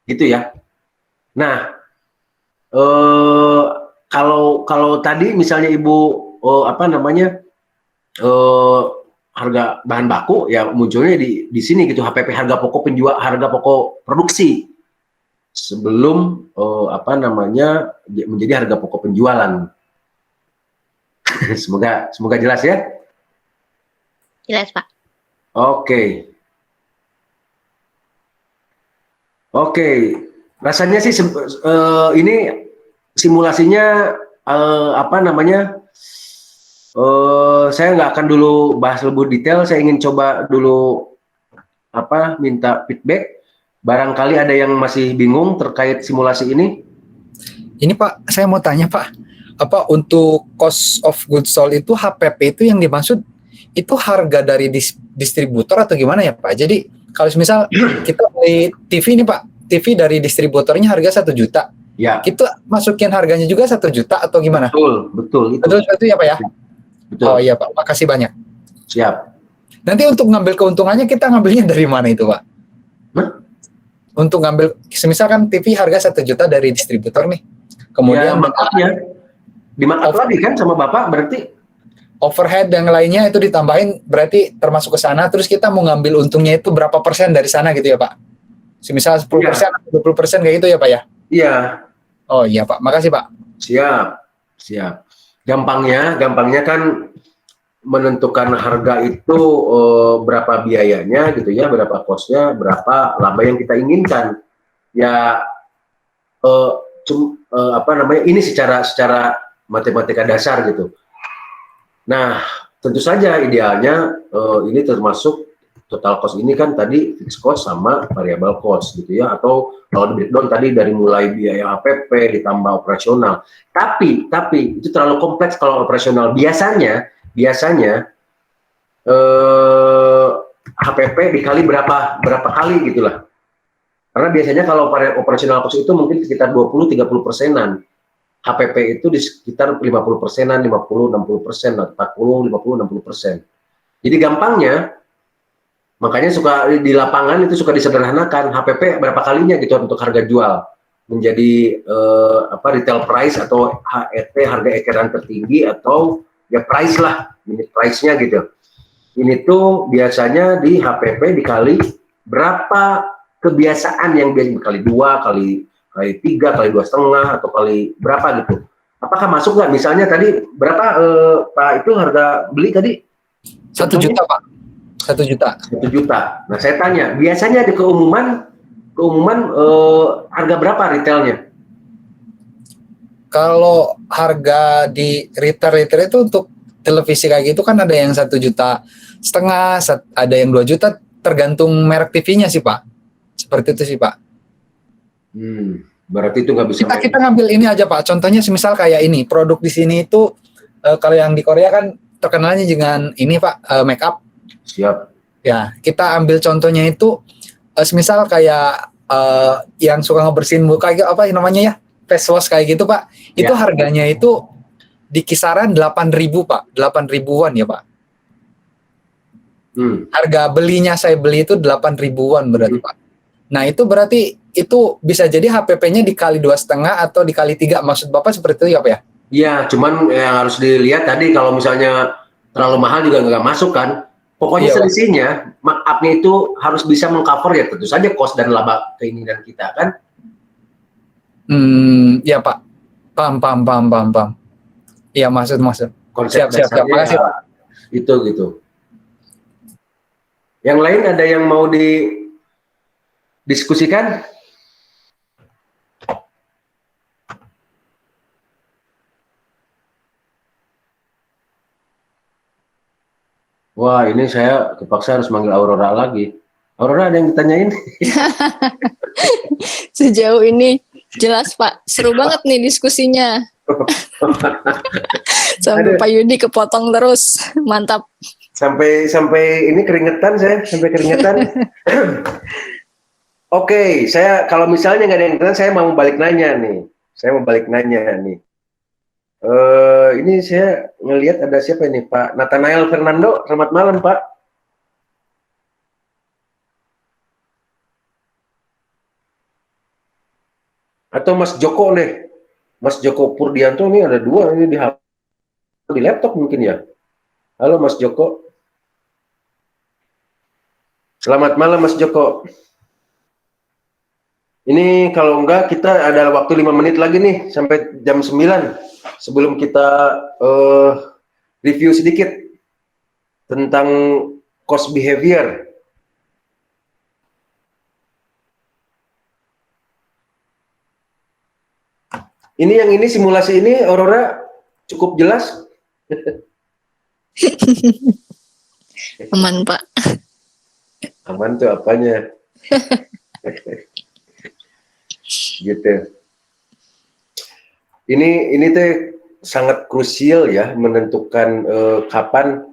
gitu ya. Nah, kalau tadi misalnya Ibu harga bahan baku ya munculnya di sini gitu, HPP, harga pokok penjual, harga pokok produksi sebelum menjadi harga pokok penjualan. semoga jelas ya. Jelas, Pak. Oke, rasanya sih ini simulasinya saya nggak akan dulu bahas lebih detail. Saya ingin coba dulu minta feedback. Barangkali ada yang masih bingung terkait simulasi ini. Ini Pak, saya mau tanya Pak, apa untuk cost of goods sold itu HPP itu yang dimaksud itu harga dari distributor atau gimana ya Pak? Jadi kalau misal kita beli TV ini Pak, TV dari distributornya harga 1 juta. Ya. Kita masukin harganya juga 1 juta atau gimana? Betul. Betul ya Pak ya? Betul. Oh iya Pak, makasih banyak. Siap. Nanti untuk ngambil keuntungannya kita ngambilnya dari mana itu Pak? Untuk ngambil, misalkan TV harga 1 juta dari distributor nih. Kemudian markupnya di markup lagi kan sama Bapak, berarti overhead dan lainnya itu ditambahin, berarti termasuk ke sana. Terus kita mau ngambil untungnya itu berapa persen dari sana gitu ya Pak? Semisal 10% atau 20% kayak gitu ya Pak ya? Iya. Oh iya Pak, makasih Pak. Siap. Gampangnya kan menentukan harga itu berapa biayanya gitu ya, berapa costnya, berapa laba yang kita inginkan. Ya ini secara matematika dasar gitu. Nah, tentu saja idealnya ini termasuk total cost ini kan tadi fixed cost sama variable cost gitu ya, atau kalau di breakdown tadi dari mulai biaya HPP ditambah operasional. Tapi itu terlalu kompleks kalau operasional. Biasanya HPP dikali berapa kali gitulah. Karena biasanya kalau operasional cost itu mungkin sekitar 20-30%-an. HPP itu di sekitar 50%-an, 50-60%, 40-50-60%. Jadi gampangnya, makanya suka di lapangan itu suka disederhanakan HPP berapa kalinya gitu untuk harga jual menjadi retail price atau HET, harga eceran tertinggi, atau ya price lah, unit price-nya gitu. Ini tuh biasanya di HPP dikali berapa kebiasaan yang biasa, kali 2, kali 3, kali 2,5, atau kali berapa gitu. Apakah masuk nggak? Misalnya tadi berapa Pak itu harga beli tadi? 1 juta Pak. 1 juta. 1 juta. Nah saya tanya, biasanya di keumuman harga berapa retailnya? Kalau harga di retail itu untuk televisi kayak gitu kan ada yang 1,5 juta, ada yang 2 juta, tergantung merek TV-nya sih Pak. Seperti itu sih Pak. Berarti itu nggak bisa. Kita ngambil ini aja Pak. Contohnya semisal kayak ini, produk di sini itu kalau yang di Korea kan terkenalnya dengan ini Pak, make up. Siap. Ya, kita ambil contohnya itu semisal kayak yang suka ngebersihin muka apa namanya ya? Face wash kayak gitu Pak. Itu harganya itu di kisaran 8.000 Pak. 8.000-an ya Pak. Harga belinya saya beli itu 8.000-an berarti Pak. Nah itu berarti itu bisa jadi HPP-nya dikali 2,5 atau dikali 3. Maksud Bapak seperti itu ya Pak ya? Iya, cuman yang harus dilihat tadi kalau misalnya terlalu mahal juga nggak masuk kan. Pokoknya selisihnya, markup-nya itu harus bisa mengcover ya tentu saja cost dan laba keinginan kita kan. Ya Pak. Paham. Iya maksud. Konsep Siap. Makasih Pak. Itu gitu. Yang lain ada yang mau didiskusikan? Wah, ini saya kepaksa harus manggil Aurora lagi. Aurora, ada yang ditanyain? Sejauh ini jelas Pak, seru banget nih diskusinya. Sampai Pak Yudi kepotong terus, mantap. sampai ini keringetan saya, sampai keringetan. Oke, saya kalau misalnya nggak ada yang keringetan, saya mau balik nanya nih. Ini saya ngelihat ada siapa ini, Pak Nathanael Fernando. Selamat malam, Pak. Atau Mas Joko deh. Mas Joko Purdianto ini ada dua ini di laptop mungkin ya. Halo Mas Joko. Selamat malam Mas Joko. Ini kalau enggak kita ada waktu 5 menit lagi nih sampai jam 9 sebelum kita review sedikit tentang cost behavior. Ini yang ini simulasi ini Aurora cukup jelas. Aman, Pak. Aman tuh apanya? Gitu. Ini tuh sangat krusial ya menentukan kapan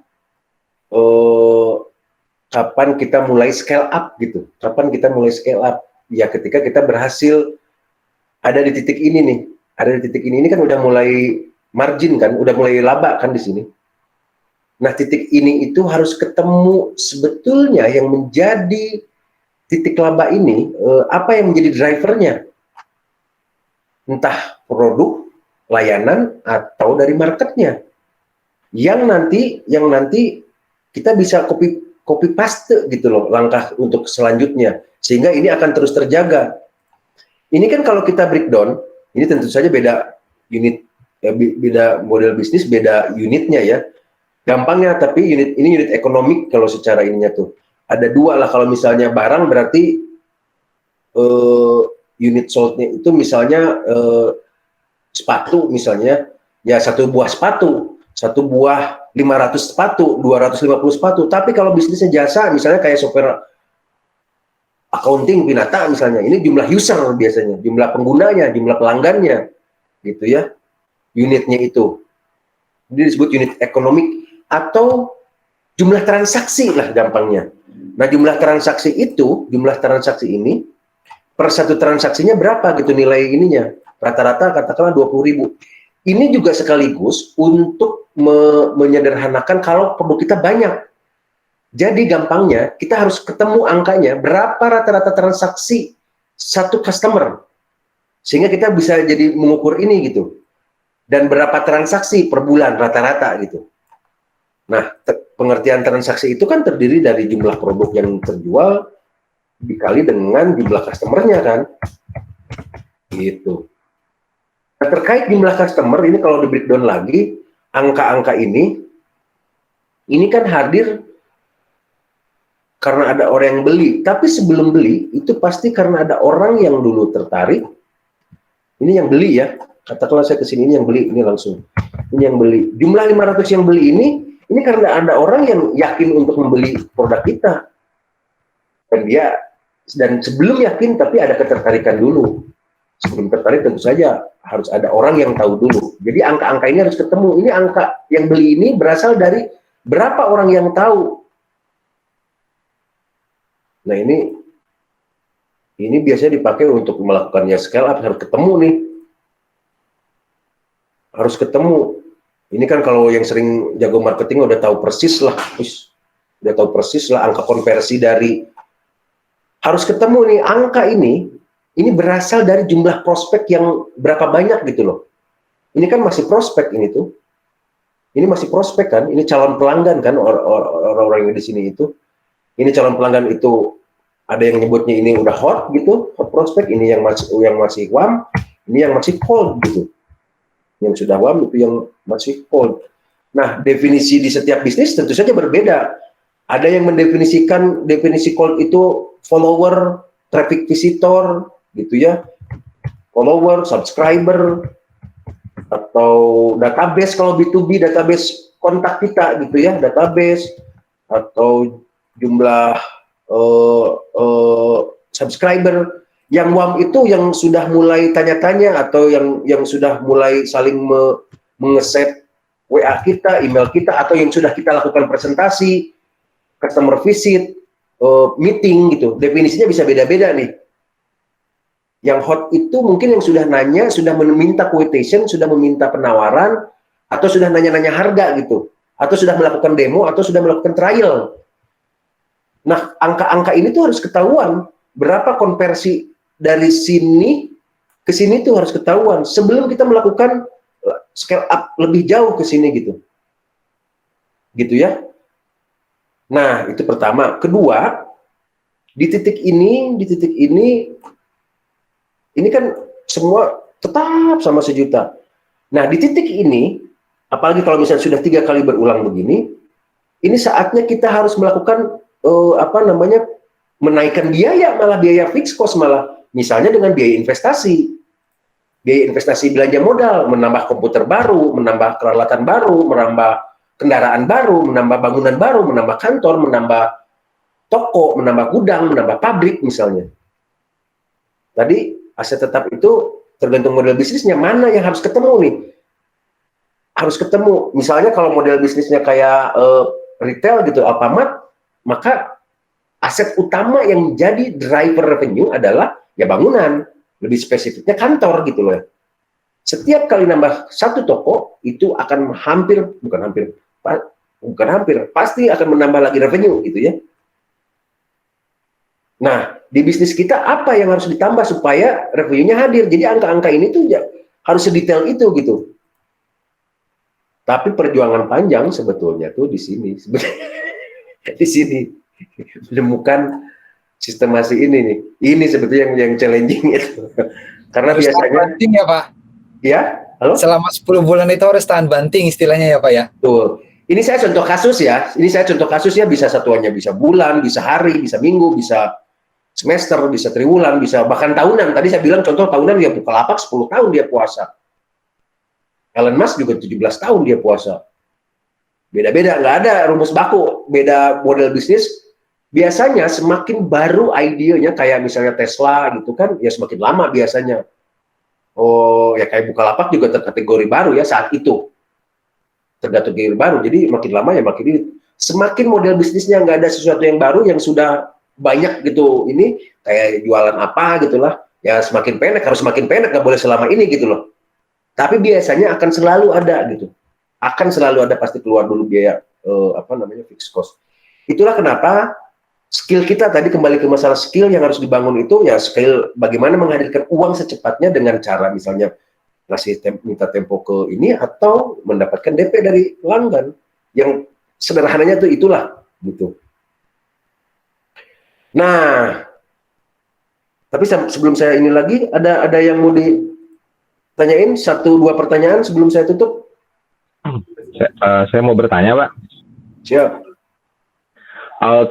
kita mulai scale up gitu. Kapan kita mulai scale up? Ya ketika kita berhasil ada di titik ini nih. Ada di titik ini kan udah mulai margin kan, udah mulai laba kan di sini. Nah, titik ini itu harus ketemu sebetulnya yang menjadi titik laba ini, apa yang menjadi drivernya? Entah produk, layanan, atau dari marketnya. Yang nanti kita bisa copy paste gitu loh, langkah untuk selanjutnya. Sehingga ini akan terus terjaga. Ini kan kalau kita breakdown, ini tentu saja beda unit, beda model bisnis, beda unitnya ya. Gampangnya, tapi ini unit ekonomik kalau secara ininya tuh. Ada dua lah, kalau misalnya barang berarti unit sold-nya itu misalnya sepatu misalnya, ya satu buah sepatu, satu buah 500 sepatu, 250 sepatu. Tapi kalau bisnisnya jasa, misalnya kayak software accounting Pinata misalnya, ini jumlah user biasanya, jumlah penggunanya, jumlah pelanggannya, gitu ya, unitnya itu. Ini disebut unit ekonomik atau jumlah transaksi lah gampangnya. Nah jumlah transaksi ini per satu transaksinya berapa gitu nilai ininya, rata-rata katakanlah 20.000. Ini juga sekaligus untuk menyederhanakan kalau produk kita banyak. Jadi gampangnya kita harus ketemu angkanya berapa rata-rata transaksi satu customer sehingga kita bisa jadi mengukur ini gitu, dan berapa transaksi per bulan rata-rata gitu. Nah pengertian transaksi itu kan terdiri dari jumlah produk yang terjual dikali dengan jumlah customernya kan gitu. Nah, terkait jumlah customer ini kalau di breakdown lagi, angka-angka ini kan hadir karena ada orang yang beli, tapi sebelum beli itu pasti karena ada orang yang dulu tertarik. Ini yang beli ya, katakanlah saya kesini ini yang beli, ini langsung ini yang beli. Jumlah 500 yang beli ini karena ada orang yang yakin untuk membeli produk kita, dan sebelum yakin tapi ada ketertarikan dulu. Sebelum tertarik tentu saja harus ada orang yang tahu dulu. Jadi angka-angka ini harus ketemu. Ini angka yang beli ini berasal dari berapa orang yang tahu. Nah ini biasanya dipakai untuk melakukannya scale up, harus ketemu nih. Harus ketemu. Ini kan kalau yang sering jago marketing udah tahu persis lah. Udah tahu persis lah angka konversi dari. Harus ketemu nih angka ini berasal dari jumlah prospek yang berapa banyak gitu loh. Ini kan masih prospek ini tuh. Ini masih prospek kan, ini calon pelanggan kan orang-orang yang di sini itu. Ini calon pelanggan itu ada yang nyebutnya ini udah hot gitu, hot prospek, ini yang masih warm, ini yang masih cold gitu. Yang sudah warm itu yang masih cold. Nah, definisi di setiap bisnis tentu saja berbeda. Ada yang mendefinisikan definisi cold itu follower, traffic visitor gitu ya. Follower, subscriber, atau database kalau B2B, database kontak kita gitu ya, database atau jumlah subscriber. Yang warm itu yang sudah mulai tanya-tanya atau yang sudah mulai saling mengeset WA kita, email kita, atau yang sudah kita lakukan presentasi, customer visit, meeting gitu. Definisinya bisa beda-beda nih. Yang hot itu mungkin yang sudah nanya, sudah meminta quotation, sudah meminta penawaran, atau sudah nanya-nanya harga gitu, atau sudah melakukan demo, atau sudah melakukan trial. Nah, angka-angka ini tuh harus ketahuan. Berapa konversi dari sini ke sini tuh harus ketahuan sebelum kita melakukan scale up lebih jauh ke sini gitu. Gitu ya. Nah, itu pertama. Kedua, di titik ini kan semua tetap sama 1 juta. Nah, di titik ini, apalagi kalau misalnya sudah 3 kali berulang begini, ini saatnya kita harus melakukan menaikkan biaya, malah biaya fixed cost malah. Misalnya dengan biaya investasi belanja modal, menambah komputer baru, menambah peralatan baru, menambah kendaraan baru, menambah bangunan baru, menambah kantor, menambah toko, menambah gudang, menambah pabrik misalnya. Tadi aset tetap itu tergantung model bisnisnya, mana yang harus ketemu nih. Harus ketemu. Misalnya kalau model bisnisnya kayak retail gitu, Alfamart, maka aset utama yang jadi driver revenue adalah ya bangunan, lebih spesifiknya kantor gitu loh. Setiap kali nambah 1 toko itu akan pasti akan menambah lagi revenue gitu ya. Nah, di bisnis kita apa yang harus ditambah supaya revenue-nya hadir? Jadi angka-angka ini tuh ya, harus sedetail itu gitu. Tapi perjuangan panjang sebetulnya tuh di sini. Di sini menemukan sistemasi ini nih. Ini sebetulnya yang challenging itu. Karena Harus tahan biasanya banting ya Pak. ya, halo? Selama 10 bulan itu harus tahan banting istilahnya ya Pak ya. Tuh. Ini saya contoh kasus ya. Ini saya contoh kasusnya bisa satuannya bisa bulan, bisa hari, bisa minggu, bisa semester, bisa triwulan, bisa bahkan tahunan. Tadi saya bilang contoh tahunan dia Bukalapak 10 tahun dia puasa. Elon Musk juga 17 tahun dia puasa. Beda-beda, nggak ada rumus baku. Beda model bisnis. Biasanya semakin baru idenya kayak misalnya Tesla gitu kan, ya semakin lama biasanya. Oh, ya kayak Bukalapak juga terkategori baru ya saat itu. Terkategori baru, jadi makin lama ya makin ini. Semakin model bisnisnya nggak ada sesuatu yang baru yang sudah banyak gitu ini kayak jualan apa gitulah, ya semakin pendek, harus semakin pendek, nggak boleh selama ini gitu loh. Tapi biasanya akan selalu ada gitu, akan selalu ada pasti keluar dulu biaya fixed cost. Itulah kenapa skill kita tadi kembali ke masalah skill yang harus dibangun itu ya skill bagaimana menghadirkan uang secepatnya dengan cara misalnya minta tempo ke ini atau mendapatkan DP dari pelanggan yang sederhananya tuh itulah gitu. Nah, tapi sebelum saya ini lagi ada yang mau ditanyain 1-2 pertanyaan sebelum saya tutup. Saya mau bertanya, Pak. Siap.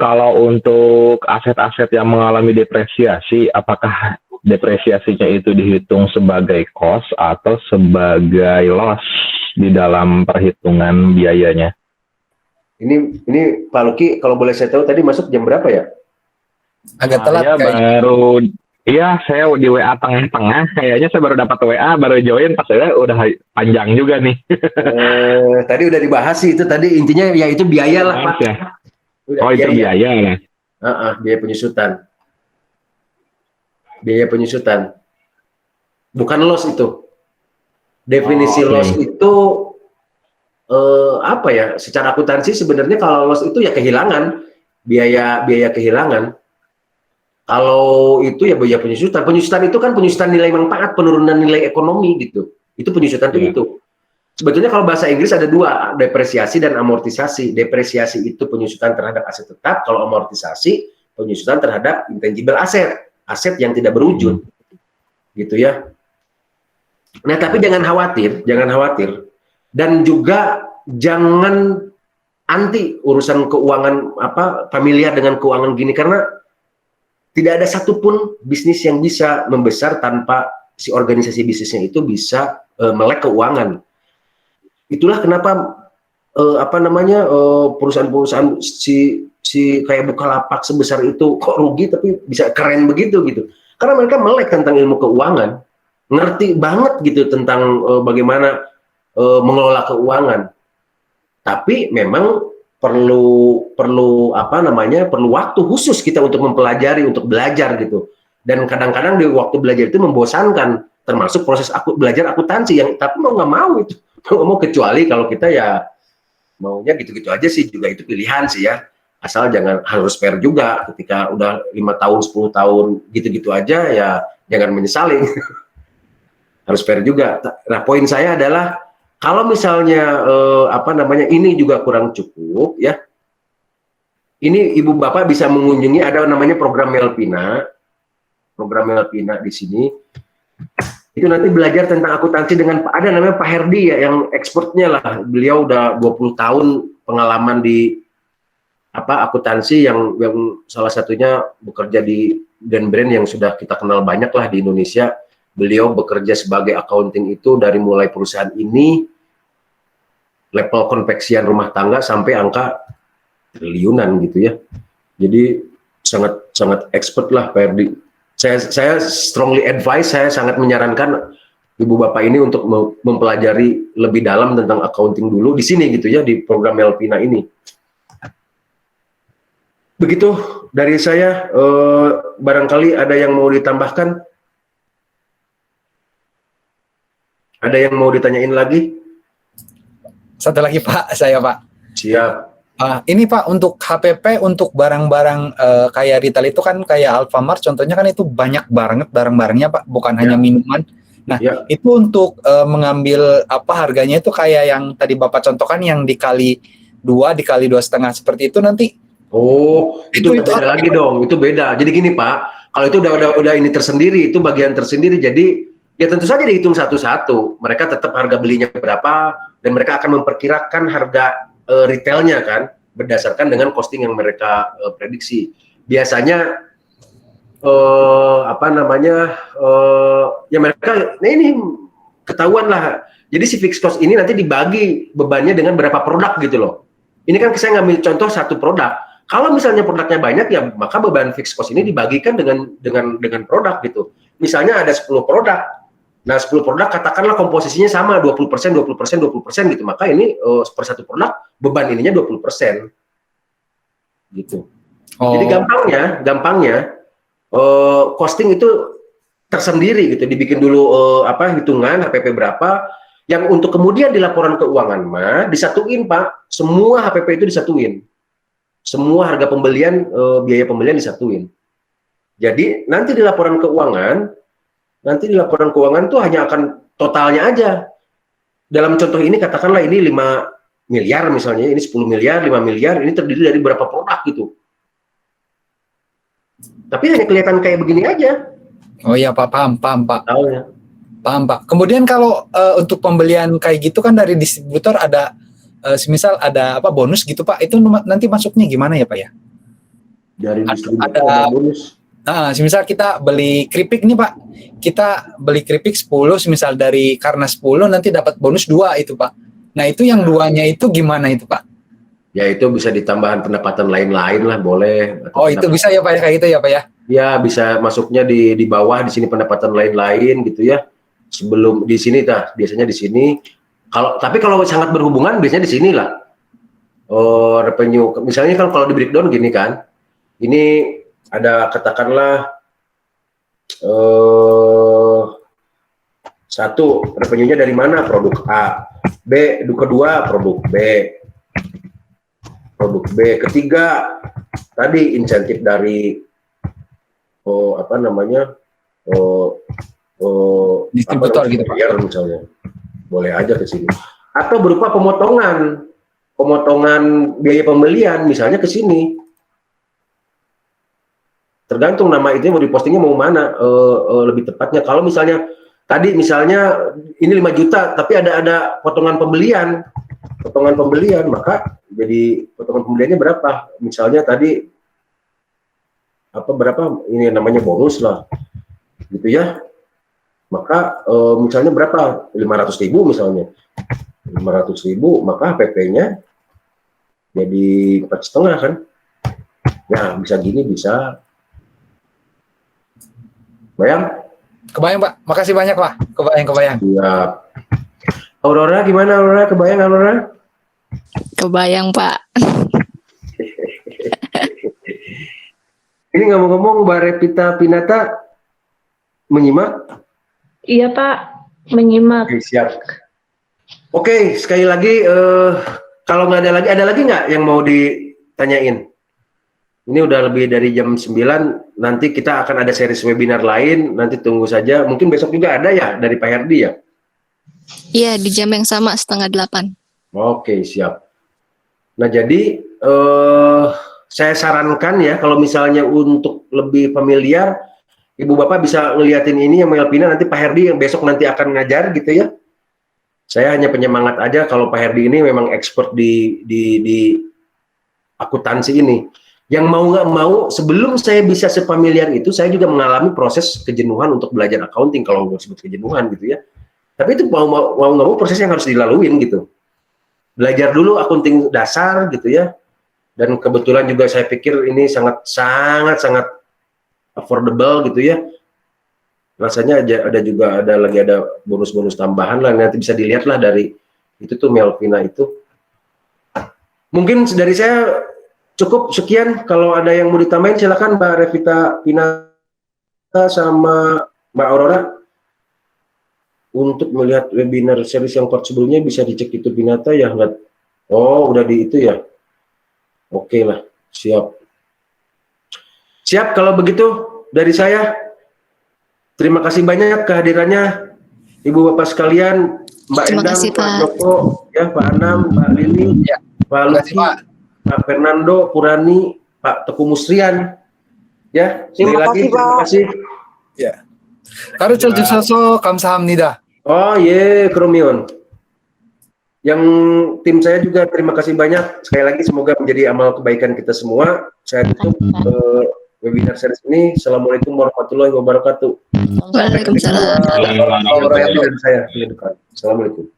Kalau untuk aset-aset yang mengalami depresiasi, apakah depresiasinya itu dihitung sebagai cost atau sebagai loss di dalam perhitungan biayanya? Ini Pak Luki, kalau boleh saya tahu tadi masuk jam berapa ya? Agak telat kayaknya. Iya, saya di WA tengah-tengah. Kayaknya saya baru dapat WA, baru join, pas saya udah panjang juga nih. Tadi udah dibahas sih itu tadi intinya ya itu biaya lah Pak. Ya. Oh itu biaya lah. Biaya penyusutan. Biaya penyusutan. Bukan loss itu. Definisi loss itu apa ya? Secara akuntansi sebenarnya kalau loss itu ya kehilangan, biaya kehilangan. Kalau itu ya biaya penyusutan. Penyusutan itu kan penyusutan nilai manfaat, penurunan nilai ekonomi gitu. Itu penyusutan itu. Sebetulnya kalau bahasa Inggris ada 2, depresiasi dan amortisasi. Depresiasi itu penyusutan terhadap aset tetap, kalau amortisasi penyusutan terhadap intangible aset, aset yang tidak berwujud. Gitu ya. Nah, tapi jangan khawatir. Dan juga jangan anti urusan keuangan familiar dengan keuangan gini, karena tidak ada satupun bisnis yang bisa membesar tanpa si organisasi bisnisnya itu bisa melek keuangan. Itulah kenapa perusahaan-perusahaan si kayak Bukalapak sebesar itu kok rugi tapi bisa keren begitu gitu. Karena mereka melek tentang ilmu keuangan, ngerti banget gitu tentang bagaimana mengelola keuangan. Tapi memang perlu apa namanya, perlu waktu khusus kita untuk mempelajari, untuk belajar gitu. Dan kadang-kadang di waktu belajar itu membosankan, termasuk proses belajar akuntansi yang tapi mau nggak mau itu mau nggak mau, kecuali kalau kita ya maunya gitu-gitu aja sih, juga itu pilihan sih ya. Asal jangan harus fair juga, ketika udah 5 tahun 10 tahun gitu-gitu aja ya jangan menyesali. Harus fair juga. Nah, poin saya adalah kalau misalnya apa namanya, ini juga kurang cukup ya. Ini Ibu Bapak bisa mengunjungi, ada namanya program Melpina. Program Melpina di sini. Itu nanti belajar tentang akuntansi dengan ada namanya Pak Herdi ya, yang expertnya lah. Beliau udah 20 tahun pengalaman di apa akuntansi, yang salah satunya bekerja di Dan Brand yang sudah kita kenal banyak lah di Indonesia. Beliau bekerja sebagai accounting itu dari mulai perusahaan ini level konveksian rumah tangga sampai angka triliunan gitu ya. Jadi sangat expert lah Pak Herdi. Saya strongly advise, saya sangat menyarankan Ibu Bapak ini untuk mempelajari lebih dalam tentang accounting dulu di sini gitu ya, di program Melpina ini. Begitu dari saya, barangkali ada yang mau ditambahkan? Ada yang mau ditanyain lagi? Satu lagi Pak, saya Pak. Siap. Ini Pak, untuk HPP, untuk barang-barang kayak retail itu kan kayak Alfamart contohnya kan itu banyak banget barang-barangnya Pak, bukan hanya minuman. Nah, itu untuk mengambil apa harganya itu kayak yang tadi Bapak contohkan yang dikali 2, dikali 2,5 seperti itu nanti. Oh, itu beda lagi dong, itu beda. Jadi gini Pak, kalau itu udah ini tersendiri, itu bagian tersendiri. Jadi ya tentu saja dihitung satu-satu. Mereka tetap harga belinya berapa, dan mereka akan memperkirakan harga retailnya kan, berdasarkan dengan costing yang mereka prediksi. Biasanya apa namanya, ya mereka, nah ini ketahuan lah. Jadi si fixed cost ini nanti dibagi bebannya dengan berapa produk gitu loh. Ini kan saya ngambil contoh satu produk. Kalau misalnya produknya banyak ya maka beban fixed cost ini dibagikan dengan produk gitu. Misalnya ada 10 produk. Nah, 10 produk katakanlah komposisinya sama 20%, 20%, 20% gitu. Maka ini per satu produk beban ininya 20%. Gitu. Jadi gampangnya costing itu tersendiri gitu. Dibikin dulu hitungan HPP berapa, yang untuk kemudian di laporan keuangan mah disatuin Pak. Semua HPP itu disatuin. Semua harga pembelian, biaya pembelian disatuin. Jadi nanti di laporan keuangan tuh hanya akan totalnya aja. Dalam contoh ini katakanlah ini 5 miliar misalnya, ini 10 miliar, 5 miliar, ini terdiri dari berapa produk gitu. Tapi hanya kelihatan kayak begini aja. Oh iya Pak, paham Pak. Tahu ya. Paham Pak. Kemudian kalau untuk pembelian kayak gitu kan dari distributor ada semisal ada apa bonus gitu Pak, itu nanti masuknya gimana ya Pak ya? Dari distributor ada bonus. Nah, semisal kita beli keripik nih Pak, kita beli keripik 10, semisal dari karena 10 nanti dapat bonus 2 itu Pak. Nah itu yang 2-nya itu gimana itu Pak? Ya itu bisa ditambahan pendapatan lain-lain lah, boleh. Oh itu bisa ya Pak ya, kayak gitu ya Pak ya? Ya bisa masuknya di bawah, di sini pendapatan lain-lain gitu ya. Sebelum di sini biasanya di sini. Tapi kalau sangat berhubungan biasanya di sini lah. Revenue, misalnya kan kalau di breakdown gini kan, ini ada katakanlah satu revenue-nya dari mana, produk A, B, kedua produk B, ketiga tadi insentif dari distributor gitu Pak. Misalnya boleh aja ke sini, atau berupa pemotongan biaya pembelian misalnya ke sini. Tergantung nama itu mau dipostingnya mau mana lebih tepatnya. Kalau misalnya tadi misalnya ini 5 juta tapi ada potongan pembelian, maka jadi potongan pembeliannya berapa? Misalnya tadi berapa ini namanya bonus lah gitu ya. Maka misalnya berapa? 500.000 misalnya. 500.000 maka HPP-nya jadi 4,5 kan. Ya, bisa gini bisa. Kebayang Pak, makasih banyak Pak. Kebayang. Iya. Aurora gimana Aurora? Kebayang Aurora? Kebayang Pak. Ini ngomong-ngomong, Mbak Revita Pinata menyimak? Iya Pak, menyimak. Oke, siap. Oke, sekali lagi, kalau nggak ada lagi nggak yang mau ditanyain? Ini udah lebih dari jam 9, nanti kita akan ada series webinar lain, nanti tunggu saja. Mungkin besok juga ada ya, dari Pak Herdi ya? Iya, di jam yang sama 7:30. Oke, siap. Nah, jadi saya sarankan ya, kalau misalnya untuk lebih familiar, Ibu Bapak bisa ngeliatin ini yang Melvina, nanti Pak Herdi yang besok nanti akan ngajar gitu ya. Saya hanya penyemangat aja kalau Pak Herdi ini memang expert di akuntansi ini. Yang mau nggak mau, sebelum saya bisa sepamiliar itu, saya juga mengalami proses kejenuhan untuk belajar accounting, kalau disebut kejenuhan gitu ya. Tapi itu mau nggak mau proses yang harus dilaluin gitu. Belajar dulu accounting dasar gitu ya. Dan kebetulan juga saya pikir ini sangat affordable gitu ya. Rasanya ada bonus-bonus tambahan lah, nanti bisa dilihat lah dari itu tuh Melvina itu. Mungkin dari saya cukup sekian. Kalau ada yang mau ditambahin silakan Mbak Revita Pinata sama Mbak Aurora. Untuk melihat webinar series yang part sebelumnya bisa dicek itu Pinata ya. Oh, udah di itu ya. Oke lah, siap. Siap kalau begitu dari saya. Terima kasih banyak kehadirannya Ibu Bapak sekalian, Mbak Terima Endang, kasih, Pak Pak. Joko, ya Pak Anam, Mbak Lili, Ya, Pak Luki, Pak Fernando, Purani, Pak Teguh Musrian. Ya, sekali lagi terima kasih. Ya. 가르쳐 주셔서 감사합니다. Oh ye, Kromion. Yang tim saya juga terima kasih banyak. Sekali lagi semoga menjadi amal kebaikan kita semua. Saya tutup webinar series ini. Assalamualaikum warahmatullahi wabarakatuh. Waalaikumsalam. Warahmatullahi wabarakatuh. Assalamualaikum.